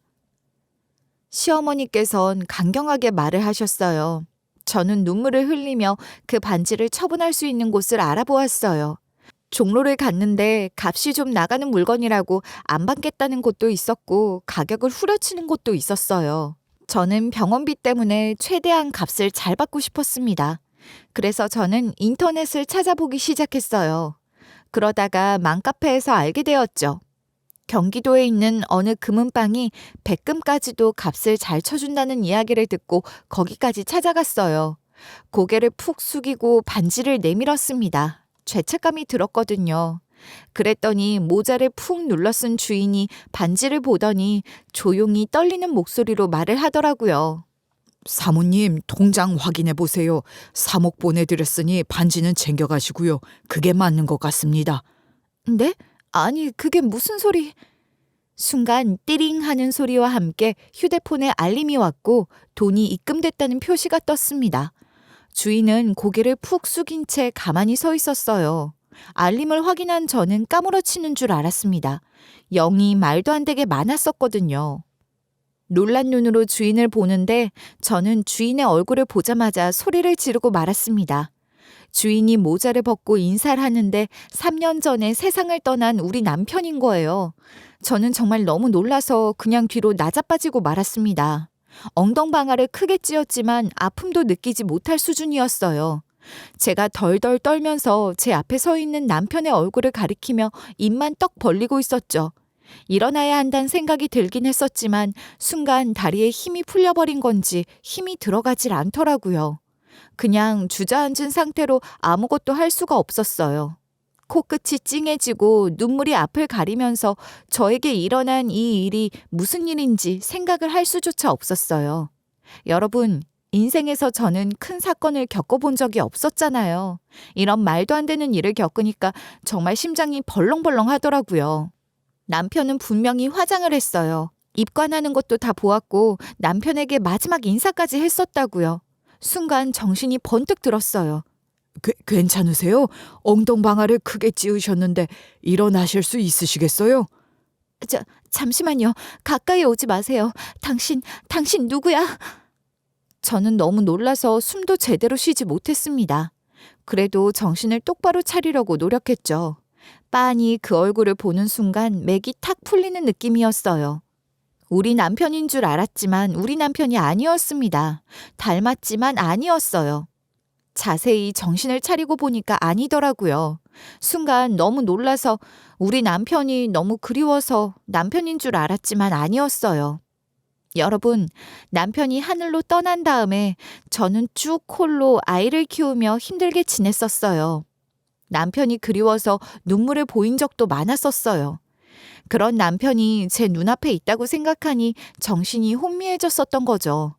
시어머니께선 강경하게 말을 하셨어요. 저는 눈물을 흘리며 그 반지를 처분할 수 있는 곳을 알아보았어요. 종로를 갔는데 값이 좀 나가는 물건이라고 안 받겠다는 곳도 있었고 가격을 후려치는 곳도 있었어요. 저는 병원비 때문에 최대한 값을 잘 받고 싶었습니다. 그래서 저는 인터넷을 찾아보기 시작했어요. 그러다가 맘카페에서 알게 되었죠. 경기도에 있는 어느 금은방이 백금까지도 값을 잘 쳐준다는 이야기를 듣고 거기까지 찾아갔어요. 고개를 푹 숙이고 반지를 내밀었습니다. 죄책감이 들었거든요. 그랬더니 모자를 푹 눌러 쓴 주인이 반지를 보더니 조용히 떨리는 목소리로 말을 하더라고요. 사모님, 통장 확인해 보세요. 3억 보내드렸으니 반지는 챙겨가시고요. 그게 맞는 것 같습니다. 네? 아니, 그게 무슨 소리? 순간 띠링 하는 소리와 함께 휴대폰에 알림이 왔고 돈이 입금됐다는 표시가 떴습니다. 주인은 고개를 푹 숙인 채 가만히 서 있었어요. 알림을 확인한 저는 까무러치는 줄 알았습니다. 영이 말도 안 되게 많았었거든요. 놀란 눈으로 주인을 보는데 저는 주인의 얼굴을 보자마자 소리를 지르고 말았습니다. 주인이 모자를 벗고 인사를 하는데 3년 전에 세상을 떠난 우리 남편인 거예요. 저는 정말 너무 놀라서 그냥 뒤로 나자빠지고 말았습니다. 엉덩방아를 크게 찧었지만 아픔도 느끼지 못할 수준이었어요. 제가 덜덜 떨면서 제 앞에 서 있는 남편의 얼굴을 가리키며 입만 떡 벌리고 있었죠. 일어나야 한다는 생각이 들긴 했었지만 순간 다리에 힘이 풀려버린 건지 힘이 들어가질 않더라고요. 그냥 주저앉은 상태로 아무것도 할 수가 없었어요. 코끝이 찡해지고 눈물이 앞을 가리면서 저에게 일어난 이 일이 무슨 일인지 생각을 할 수조차 없었어요. 여러분, 인생에서 저는 큰 사건을 겪어본 적이 없었잖아요. 이런 말도 안 되는 일을 겪으니까 정말 심장이 벌렁벌렁 하더라고요. 남편은 분명히 화장을 했어요. 입관하는 것도 다 보았고 남편에게 마지막 인사까지 했었다고요. 순간 정신이 번뜩 들었어요. 괜찮으세요? 엉덩방아를 크게 찌으셨는데 일어나실 수 있으시겠어요? 잠시만요. 가까이 오지 마세요. 당신 누구야? 저는 너무 놀라서 숨도 제대로 쉬지 못했습니다. 그래도 정신을 똑바로 차리려고 노력했죠. 빤히 그 얼굴을 보는 순간 맥이 탁 풀리는 느낌이었어요. 우리 남편인 줄 알았지만 우리 남편이 아니었습니다. 닮았지만 아니었어요. 자세히 정신을 차리고 보니까 아니더라고요. 순간 너무 놀라서 우리 남편이 너무 그리워서 남편인 줄 알았지만 아니었어요. 여러분, 남편이 하늘로 떠난 다음에 저는 쭉 홀로 아이를 키우며 힘들게 지냈었어요. 남편이 그리워서 눈물을 보인 적도 많았었어요. 그런 남편이 제 눈앞에 있다고 생각하니 정신이 혼미해졌었던 거죠.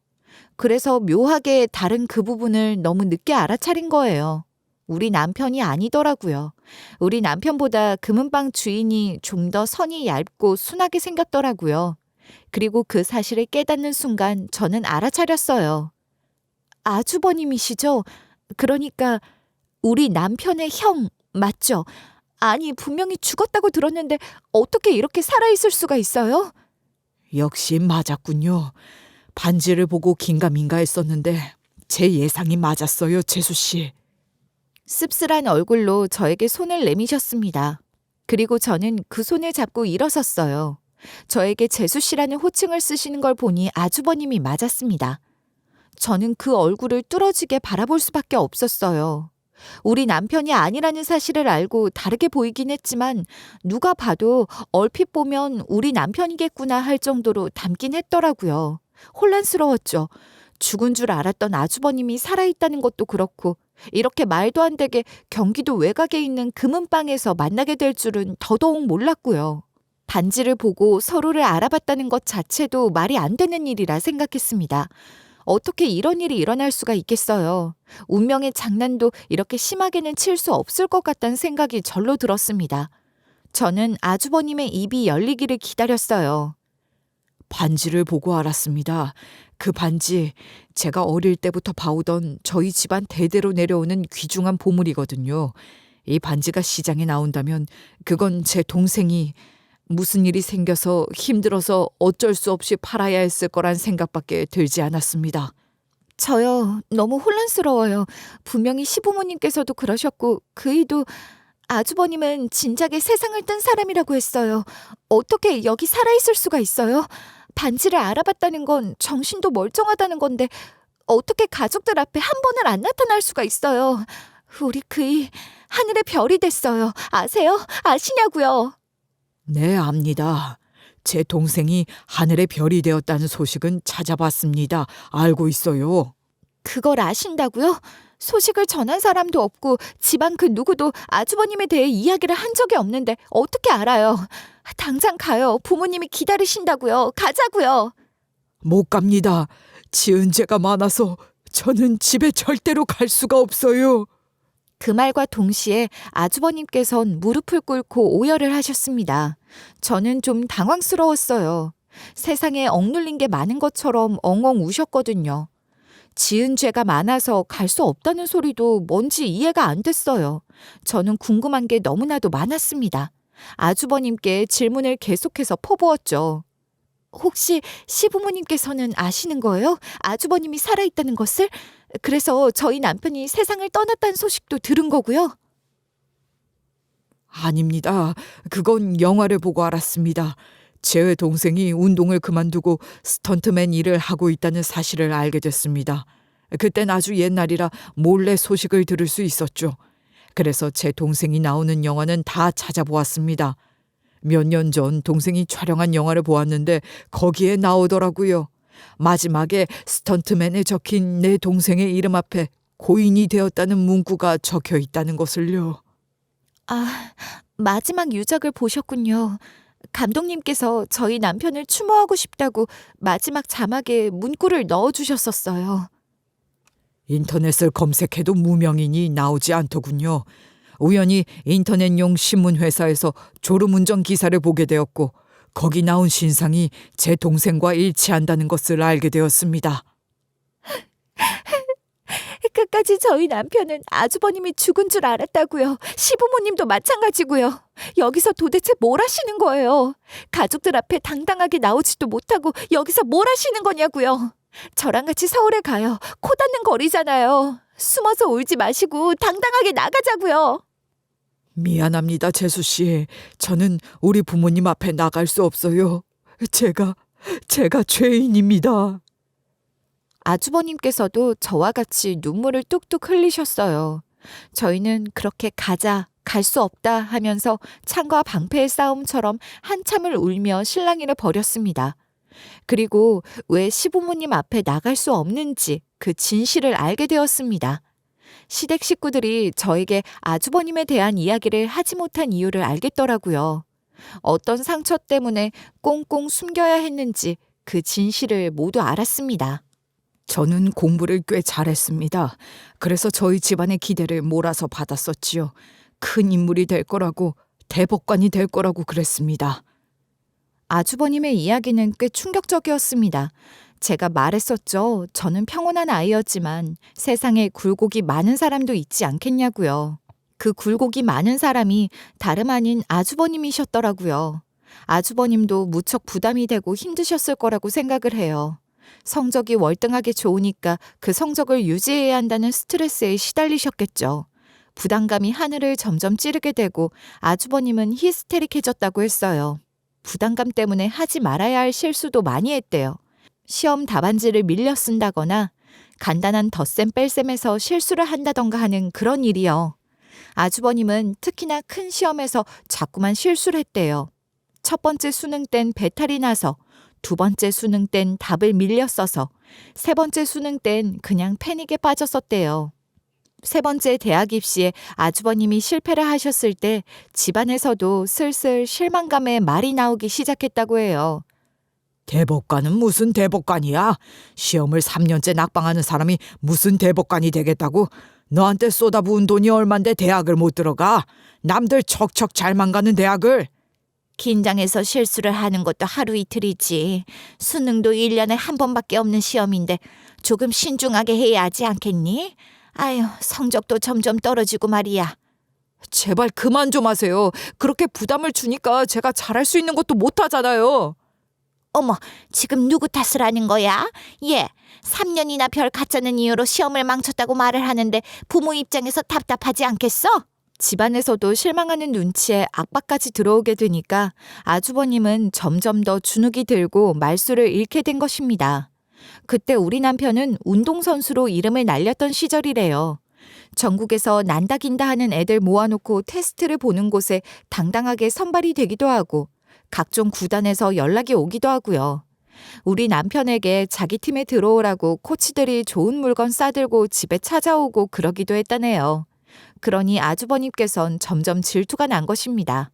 그래서 묘하게 다른 그 부분을 너무 늦게 알아차린 거예요. 우리 남편이 아니더라고요. 우리 남편보다 금은방 주인이 좀 더 선이 얇고 순하게 생겼더라고요. 그리고 그 사실을 깨닫는 순간 저는 알아차렸어요. 아주버님이시죠? 그러니까 우리 남편의 형 맞죠? 아니, 분명히 죽었다고 들었는데 어떻게 이렇게 살아있을 수가 있어요? 역시 맞았군요. 반지를 보고 긴가민가 했었는데 제 예상이 맞았어요, 재수 씨. 씁쓸한 얼굴로 저에게 손을 내미셨습니다. 그리고 저는 그 손을 잡고 일어섰어요. 저에게 재수 씨라는 호칭을 쓰시는 걸 보니 아주버님이 맞았습니다. 저는 그 얼굴을 뚫어지게 바라볼 수밖에 없었어요. 우리 남편이 아니라는 사실을 알고 다르게 보이긴 했지만 누가 봐도 얼핏 보면 우리 남편이겠구나 할 정도로 닮긴 했더라고요. 혼란스러웠죠. 죽은 줄 알았던 아주버님이 살아있다는 것도 그렇고 이렇게 말도 안 되게 경기도 외곽에 있는 금은방에서 만나게 될 줄은 더더욱 몰랐고요. 반지를 보고 서로를 알아봤다는 것 자체도 말이 안 되는 일이라 생각했습니다. 어떻게 이런 일이 일어날 수가 있겠어요. 운명의 장난도 이렇게 심하게는 칠 수 없을 것 같다는 생각이 절로 들었습니다. 저는 아주버님의 입이 열리기를 기다렸어요. 반지를 보고 알았습니다. 그 반지 제가 어릴 때부터 봐오던 저희 집안 대대로 내려오는 귀중한 보물이거든요. 이 반지가 시장에 나온다면 그건 제 동생이 무슨 일이 생겨서 힘들어서 어쩔 수 없이 팔아야 했을 거란 생각밖에 들지 않았습니다. 저요, 너무 혼란스러워요. 분명히 시부모님께서도 그러셨고 그이도 아주버님은 진작에 세상을 뜬 사람이라고 했어요. 어떻게 여기 살아있을 수가 있어요? 반지를 알아봤다는 건 정신도 멀쩡하다는 건데 어떻게 가족들 앞에 한 번을 안 나타날 수가 있어요? 우리 그이 하늘의 별이 됐어요. 아세요? 아시냐고요? 네, 압니다. 제 동생이 하늘의 별이 되었다는 소식은 찾아봤습니다. 알고 있어요. 그걸 아신다고요? 소식을 전한 사람도 없고 집안 그 누구도 아주버님에 대해 이야기를 한 적이 없는데 어떻게 알아요? 당장 가요. 부모님이 기다리신다고요. 가자고요. 못 갑니다. 지은 죄가 많아서 저는 집에 절대로 갈 수가 없어요. 그 말과 동시에 아주버님께선 무릎을 꿇고 오열을 하셨습니다. 저는 좀 당황스러웠어요. 세상에 억눌린 게 많은 것처럼 엉엉 우셨거든요. 지은 죄가 많아서 갈 수 없다는 소리도 뭔지 이해가 안 됐어요. 저는 궁금한 게 너무나도 많았습니다. 아주버님께 질문을 계속해서 퍼부었죠. 혹시 시부모님께서는 아시는 거예요? 아주버님이 살아있다는 것을? 그래서 저희 남편이 세상을 떠났다는 소식도 들은 거고요. 아닙니다. 그건 영화를 보고 알았습니다. 제 동생이 운동을 그만두고 스턴트맨 일을 하고 있다는 사실을 알게 됐습니다. 그땐 아주 옛날이라 몰래 소식을 들을 수 있었죠. 그래서 제 동생이 나오는 영화는 다 찾아보았습니다. 몇 년 전 동생이 촬영한 영화를 보았는데 거기에 나오더라고요. 마지막에 스턴트맨에 적힌 내 동생의 이름 앞에 고인이 되었다는 문구가 적혀 있다는 것을요. 아, 마지막 유작을 보셨군요. 감독님께서 저희 남편을 추모하고 싶다고 마지막 자막에 문구를 넣어주셨었어요. 인터넷을 검색해도 무명인이 나오지 않더군요. 우연히 인터넷용 신문회사에서 졸음운전 기사를 보게 되었고 거기 나온 신상이 제 동생과 일치한다는 것을 알게 되었습니다. 끝까지 저희 남편은 아주버님이 죽은 줄 알았다고요. 시부모님도 마찬가지고요. 여기서 도대체 뭘 하시는 거예요? 가족들 앞에 당당하게 나오지도 못하고 여기서 뭘 하시는 거냐고요. 저랑 같이 서울에 가요. 코 닿는 거리잖아요. 숨어서 울지 마시고 당당하게 나가자고요. 미안합니다, 재수 씨. 저는 우리 부모님 앞에 나갈 수 없어요. 제가 죄인입니다. 아주버님께서도 저와 같이 눈물을 뚝뚝 흘리셨어요. 저희는 그렇게 가자, 갈 수 없다 하면서 창과 방패의 싸움처럼 한참을 울며 실랑이를 벌였습니다. 그리고 왜 시부모님 앞에 나갈 수 없는지 그 진실을 알게 되었습니다. 시댁 식구들이 저에게 아주버님에 대한 이야기를 하지 못한 이유를 알겠더라고요. 어떤 상처 때문에 꽁꽁 숨겨야 했는지 그 진실을 모두 알았습니다. 저는 공부를 꽤 잘했습니다. 그래서 저희 집안의 기대를 몰아서 받았었지요. 큰 인물이 될 거라고, 대법관이 될 거라고 그랬습니다. 아주버님의 이야기는 꽤 충격적이었습니다. 제가 말했었죠. 저는 평온한 아이였지만 세상에 굴곡이 많은 사람도 있지 않겠냐고요. 그 굴곡이 많은 사람이 다름 아닌 아주버님이셨더라고요. 아주버님도 무척 부담이 되고 힘드셨을 거라고 생각을 해요. 성적이 월등하게 좋으니까 그 성적을 유지해야 한다는 스트레스에 시달리셨겠죠. 부담감이 하늘을 점점 찌르게 되고 아주버님은 히스테릭해졌다고 했어요. 부담감 때문에 하지 말아야 할 실수도 많이 했대요. 시험 답안지를 밀려 쓴다거나 간단한 덧셈 뺄셈에서 실수를 한다던가 하는 그런 일이요. 아주버님은 특히나 큰 시험에서 자꾸만 실수를 했대요. 첫 번째 수능 땐 배탈이 나서, 두 번째 수능 땐 답을 밀려 써서, 세 번째 수능 땐 그냥 패닉에 빠졌었대요. 세 번째 대학 입시에 아주버님이 실패를 하셨을 때 집안에서도 슬슬 실망감에 말이 나오기 시작했다고 해요. 대법관은 무슨 대법관이야? 시험을 3년째 낙방하는 사람이 무슨 대법관이 되겠다고? 너한테 쏟아부은 돈이 얼만데 대학을 못 들어가? 남들 척척 잘만 가는 대학을? 긴장해서 실수를 하는 것도 하루 이틀이지. 수능도 1년에 한 번밖에 없는 시험인데 조금 신중하게 해야 하지 않겠니? 아유, 성적도 점점 떨어지고 말이야. 제발 그만 좀 하세요. 그렇게 부담을 주니까 제가 잘할 수 있는 것도 못하잖아요. 어머, 지금 누구 탓을 하는 거야? 얘, 3년이나 별 가짜는 이유로 시험을 망쳤다고 말을 하는데 부모 입장에서 답답하지 않겠어? 집안에서도 실망하는 눈치에 압박까지 들어오게 되니까 아주버님은 점점 더 주눅이 들고 말수를 잃게 된 것입니다. 그때 우리 남편은 운동선수로 이름을 날렸던 시절이래요. 전국에서 난다긴다 하는 애들 모아놓고 테스트를 보는 곳에 당당하게 선발이 되기도 하고 각종 구단에서 연락이 오기도 하고요. 우리 남편에게 자기 팀에 들어오라고 코치들이 좋은 물건 싸들고 집에 찾아오고 그러기도 했다네요. 그러니 아주버님께선 점점 질투가 난 것입니다.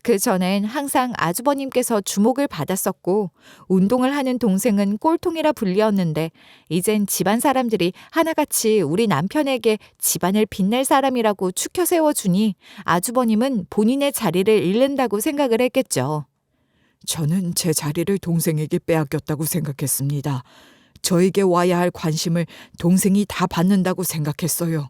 그 전엔 항상 아주버님께서 주목을 받았었고 운동을 하는 동생은 꼴통이라 불리었는데 이젠 집안 사람들이 하나같이 우리 남편에게 집안을 빛낼 사람이라고 추켜 세워주니 아주버님은 본인의 자리를 잃는다고 생각을 했겠죠. 저는 제 자리를 동생에게 빼앗겼다고 생각했습니다. 저에게 와야 할 관심을 동생이 다 받는다고 생각했어요.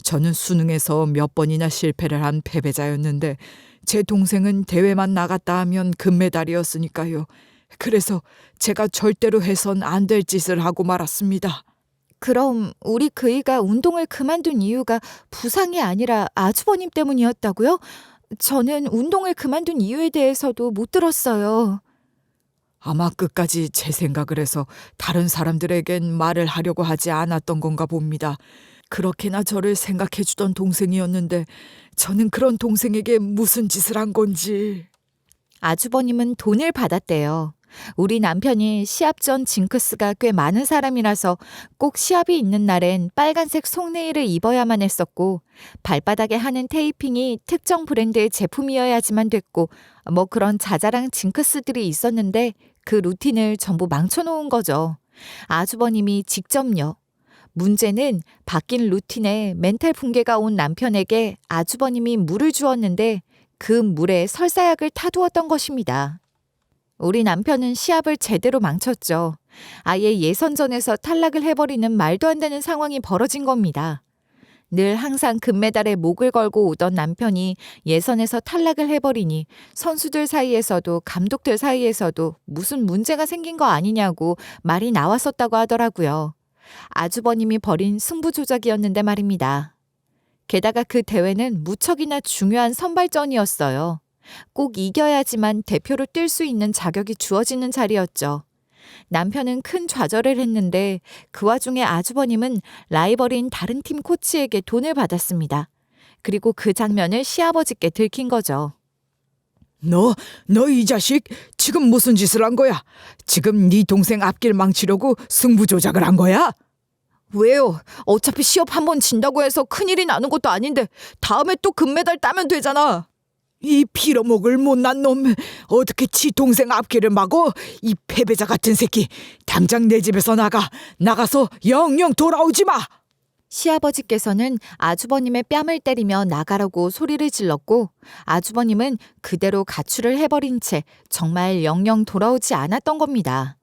저는 수능에서 몇 번이나 실패를 한 패배자였는데 제 동생은 대회만 나갔다 하면 금메달이었으니까요. 그래서 제가 절대로 해선 안 될 짓을 하고 말았습니다. 그럼 우리 그이가 운동을 그만둔 이유가 부상이 아니라 아주버님 때문이었다고요? 저는 운동을 그만둔 이유에 대해서도 못 들었어요. 아마 끝까지 제 생각을 해서 다른 사람들에겐 말을 하려고 하지 않았던 건가 봅니다. 그렇게나 저를 생각해 주던 동생이었는데 저는 그런 동생에게 무슨 짓을 한 건지. 아주버님은 돈을 받았대요. 우리 남편이 시합 전 징크스가 꽤 많은 사람이라서 꼭 시합이 있는 날엔 빨간색 속내일을 입어야만 했었고 발바닥에 하는 테이핑이 특정 브랜드의 제품이어야지만 됐고 뭐 그런 자잘한 징크스들이 있었는데 그 루틴을 전부 망쳐놓은 거죠. 아주버님이 직접요. 문제는 바뀐 루틴에 멘탈 붕괴가 온 남편에게 아주버님이 물을 주었는데 그 물에 설사약을 타두었던 것입니다. 우리 남편은 시합을 제대로 망쳤죠. 아예 예선전에서 탈락을 해버리는 말도 안 되는 상황이 벌어진 겁니다. 늘 항상 금메달에 목을 걸고 오던 남편이 예선에서 탈락을 해버리니 선수들 사이에서도 감독들 사이에서도 무슨 문제가 생긴 거 아니냐고 말이 나왔었다고 하더라고요. 아주버님이 벌인 승부조작이었는데 말입니다. 게다가 그 대회는 무척이나 중요한 선발전이었어요. 꼭 이겨야지만 대표로 뛸 수 있는 자격이 주어지는 자리였죠. 남편은 큰 좌절을 했는데 그 와중에 아주버님은 라이벌인 다른 팀 코치에게 돈을 받았습니다. 그리고 그 장면을 시아버지께 들킨 거죠. 너 이 자식 지금 무슨 짓을 한 거야? 지금 네 동생 앞길 망치려고 승부 조작을 한 거야? 왜요? 어차피 시합 한 번 진다고 해서 큰일이 나는 것도 아닌데 다음에 또 금메달 따면 되잖아. 이 빌어먹을 못난 놈, 어떻게 지 동생 앞길을 막어? 이 패배자 같은 새끼, 당장 내 집에서 나가서 영영 돌아오지 마. 시아버지께서는 아주버님의 뺨을 때리며 나가라고 소리를 질렀고 아주버님은 그대로 가출을 해버린 채 정말 영영 돌아오지 않았던 겁니다.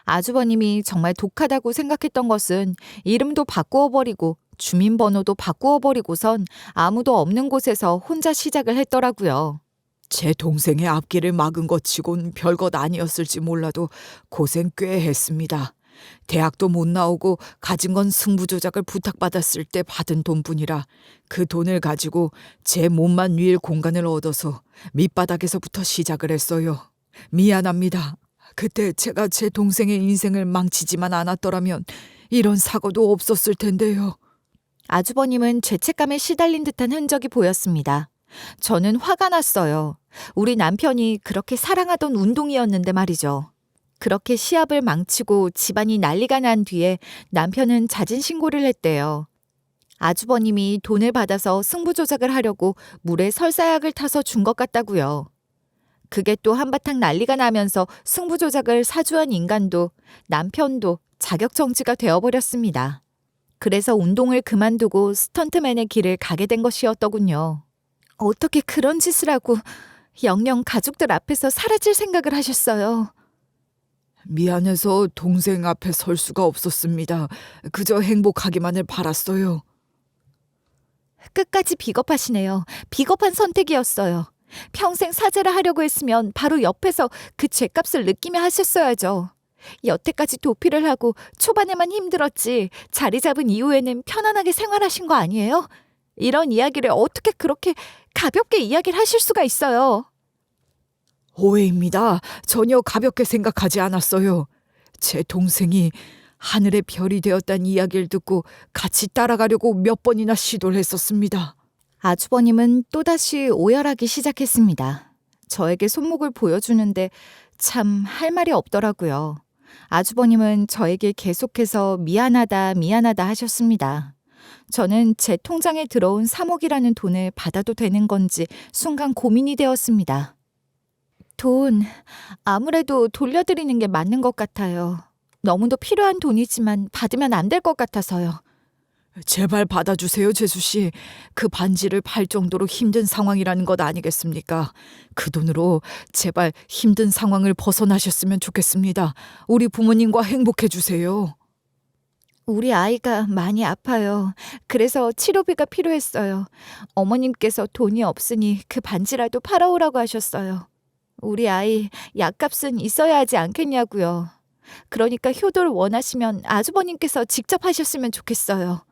아주버님이 정말 독하다고 생각했던 것은 이름도 바꾸어 버리고 주민번호도 바꾸어 버리고선 아무도 없는 곳에서 혼자 시작을 했더라고요. 제 동생의 앞길을 막은 것 치곤 별것 아니었을지 몰라도 고생 꽤 했습니다. 대학도 못 나오고 가진 건 승부 조작을 부탁받았을 때 받은 돈뿐이라 그 돈을 가지고 제 몸만 누일 공간을 얻어서 밑바닥에서부터 시작을 했어요. 미안합니다. 그때 제가 제 동생의 인생을 망치지만 않았더라면 이런 사고도 없었을 텐데요. 아주버님은 죄책감에 시달린 듯한 흔적이 보였습니다. 저는 화가 났어요. 우리 남편이 그렇게 사랑하던 운동이었는데 말이죠. 그렇게 시합을 망치고 집안이 난리가 난 뒤에 남편은 자진신고를 했대요. 아주버님이 돈을 받아서 승부 조작을 하려고 물에 설사약을 타서 준 것 같다고요. 그게 또 한바탕 난리가 나면서 승부 조작을 사주한 인간도 남편도 자격 정지가 되어버렸습니다. 그래서 운동을 그만두고 스턴트맨의 길을 가게 된 것이었더군요. 어떻게 그런 짓을 하고 영영 가족들 앞에서 사라질 생각을 하셨어요. 미안해서 동생 앞에 설 수가 없었습니다. 그저 행복하기만을 바랐어요. 끝까지 비겁하시네요. 비겁한 선택이었어요. 평생 사죄를 하려고 했으면 바로 옆에서 그 죗값을 느끼며 하셨어야죠. 여태까지 도피를 하고 초반에만 힘들었지 자리 잡은 이후에는 편안하게 생활하신 거 아니에요? 이런 이야기를 어떻게 그렇게 가볍게 이야기를 하실 수가 있어요? 오해입니다. 전혀 가볍게 생각하지 않았어요. 제 동생이 하늘의 별이 되었다는 이야기를 듣고 같이 따라가려고 몇 번이나 시도를 했었습니다. 아주버님은 또다시 오열하기 시작했습니다. 저에게 손목을 보여주는데 참 할 말이 없더라고요. 아주버님은 저에게 계속해서 미안하다 하셨습니다. 저는 제 통장에 들어온 3억이라는 돈을 받아도 되는 건지 순간 고민이 되었습니다. 돈, 아무래도 돌려드리는 게 맞는 것 같아요. 너무도 필요한 돈이지만 받으면 안 될 것 같아서요. 제발 받아주세요, 재수 씨. 그 반지를 팔 정도로 힘든 상황이라는 것 아니겠습니까? 그 돈으로 제발 힘든 상황을 벗어나셨으면 좋겠습니다. 우리 부모님과 행복해 주세요. 우리 아이가 많이 아파요. 그래서 치료비가 필요했어요. 어머님께서 돈이 없으니 그 반지라도 팔아오라고 하셨어요. 우리 아이 약값은 있어야 하지 않겠냐고요. 그러니까 효도를 원하시면 아주버님께서 직접 하셨으면 좋겠어요.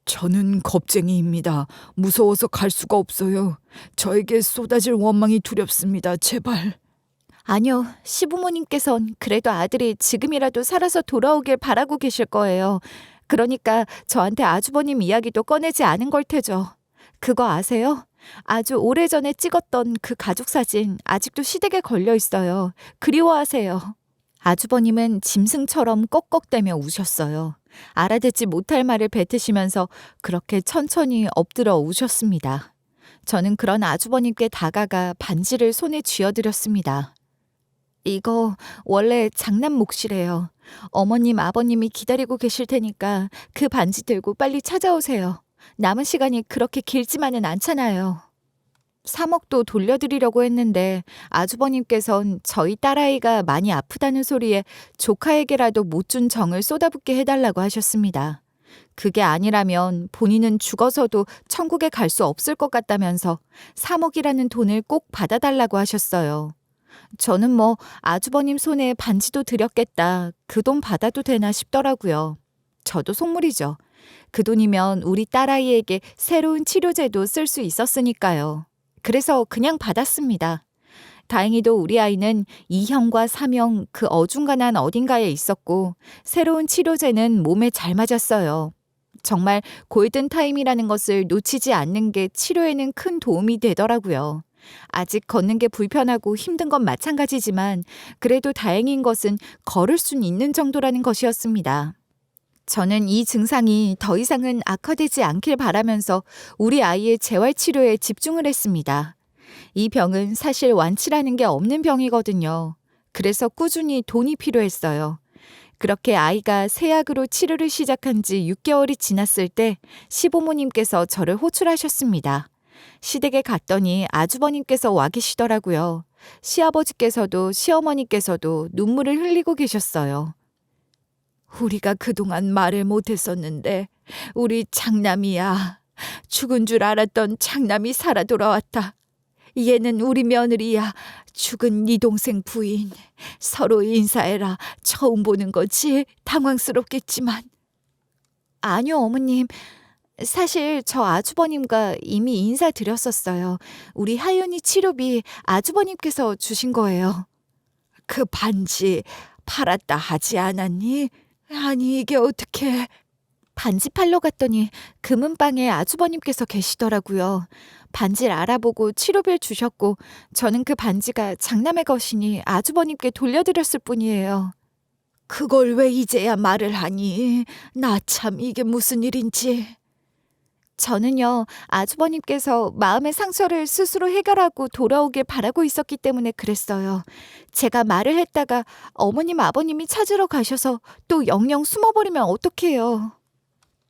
저는 겁쟁이입니다. 무서워서 갈 수가 없어요. 저에게 쏟아질 원망이 두렵습니다. 제발. 아니요, 시부모님께선 그래도 아들이 지금이라도 살아서 돌아오길 바라고 계실 거예요. 그러니까 저한테 아주버님 이야기도 꺼내지 않은 걸 테죠. 그거 아세요? 아주 오래전에 찍었던 그 가족 사진 아직도 시댁에 걸려 있어요. 그리워하세요. 아주버님은 짐승처럼 꺽꺽대며 우셨어요. 알아듣지 못할 말을 뱉으시면서 그렇게 천천히 엎드려 우셨습니다. 저는 그런 아주버님께 다가가 반지를 손에 쥐어드렸습니다. 이거 원래 장난 몫이래요. 어머님, 아버님이 기다리고 계실 테니까 그 반지 들고 빨리 찾아오세요. 남은 시간이 그렇게 길지만은 않잖아요. 3억도 돌려드리려고 했는데 아주버님께선 저희 딸아이가 많이 아프다는 소리에 조카에게라도 못 준 정을 쏟아붓게 해달라고 하셨습니다. 그게 아니라면 본인은 죽어서도 천국에 갈 수 없을 것 같다면서 3억이라는 돈을 꼭 받아달라고 하셨어요. 저는 뭐 아주버님 손에 반지도 드렸겠다. 그 돈 받아도 되나 싶더라고요. 저도 속물이죠. 그 돈이면 우리 딸아이에게 새로운 치료제도 쓸 수 있었으니까요. 그래서 그냥 받았습니다. 다행히도 우리 아이는 2형과 3형 그 어중간한 어딘가에 있었고 새로운 치료제는 몸에 잘 맞았어요. 정말 골든타임이라는 것을 놓치지 않는 게 치료에는 큰 도움이 되더라고요. 아직 걷는 게 불편하고 힘든 건 마찬가지지만 그래도 다행인 것은 걸을 순 있는 정도라는 것이었습니다. 저는 이 증상이 더 이상은 악화되지 않길 바라면서 우리 아이의 재활치료에 집중을 했습니다. 이 병은 사실 완치라는 게 없는 병이거든요. 그래서 꾸준히 돈이 필요했어요. 그렇게 아이가 세약으로 치료를 시작한 지 6개월이 지났을 때 시부모님께서 저를 호출하셨습니다. 시댁에 갔더니 아주버님께서 와 계시더라고요. 시아버지께서도 시어머니께서도 눈물을 흘리고 계셨어요. 우리가 그동안 말을 못했었는데 우리 장남이야. 죽은 줄 알았던 장남이 살아 돌아왔다. 얘는 우리 며느리야. 죽은 네 동생 부인. 서로 인사해라. 처음 보는 거지. 당황스럽겠지만. 아니요, 어머님. 사실 저 아주버님과 이미 인사드렸었어요. 우리 하윤이 치료비 아주버님께서 주신 거예요. 그 반지 팔았다 하지 않았니? 아니 이게 어떻게... 반지 팔러 갔더니 금은방에 아주버님께서 계시더라고요. 반지를 알아보고 치료비를 주셨고 저는 그 반지가 장남의 것이니 아주버님께 돌려드렸을 뿐이에요. 그걸 왜 이제야 말을 하니? 나 참 이게 무슨 일인지... 저는요, 아주버님께서 마음의 상처를 스스로 해결하고 돌아오길 바라고 있었기 때문에 그랬어요. 제가 말을 했다가 어머님, 아버님이 찾으러 가셔서 또 영영 숨어버리면 어떡해요.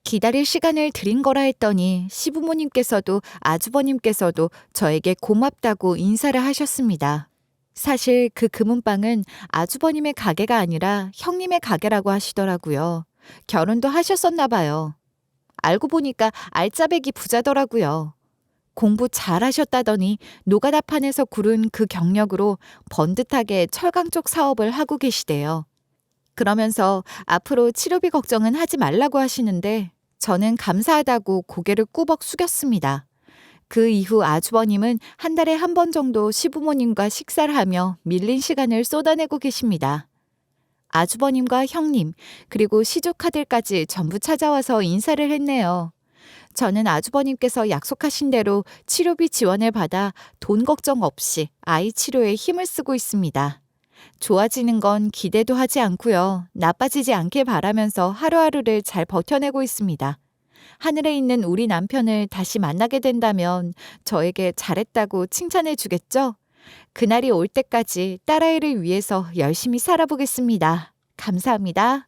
기다릴 시간을 드린 거라 했더니 시부모님께서도 아주버님께서도 저에게 고맙다고 인사를 하셨습니다. 사실 그 금은방은 아주버님의 가게가 아니라 형님의 가게라고 하시더라고요. 결혼도 하셨었나 봐요. 알고 보니까 알짜배기 부자더라고요. 공부 잘하셨다더니 노가다판에서 구른 그 경력으로 번듯하게 철강 쪽 사업을 하고 계시대요. 그러면서 앞으로 치료비 걱정은 하지 말라고 하시는데 저는 감사하다고 고개를 꾸벅 숙였습니다. 그 이후 아주버님은 한 달에 한 번 정도 시부모님과 식사를 하며 밀린 시간을 쏟아내고 계십니다. 아주버님과 형님, 그리고 시조카들까지 전부 찾아와서 인사를 했네요. 저는 아주버님께서 약속하신 대로 치료비 지원을 받아 돈 걱정 없이 아이 치료에 힘을 쓰고 있습니다. 좋아지는 건 기대도 하지 않고요. 나빠지지 않길 바라면서 하루하루를 잘 버텨내고 있습니다. 하늘에 있는 우리 남편을 다시 만나게 된다면 저에게 잘했다고 칭찬해 주겠죠? 그날이 올 때까지 딸아이를 위해서 열심히 살아보겠습니다. 감사합니다.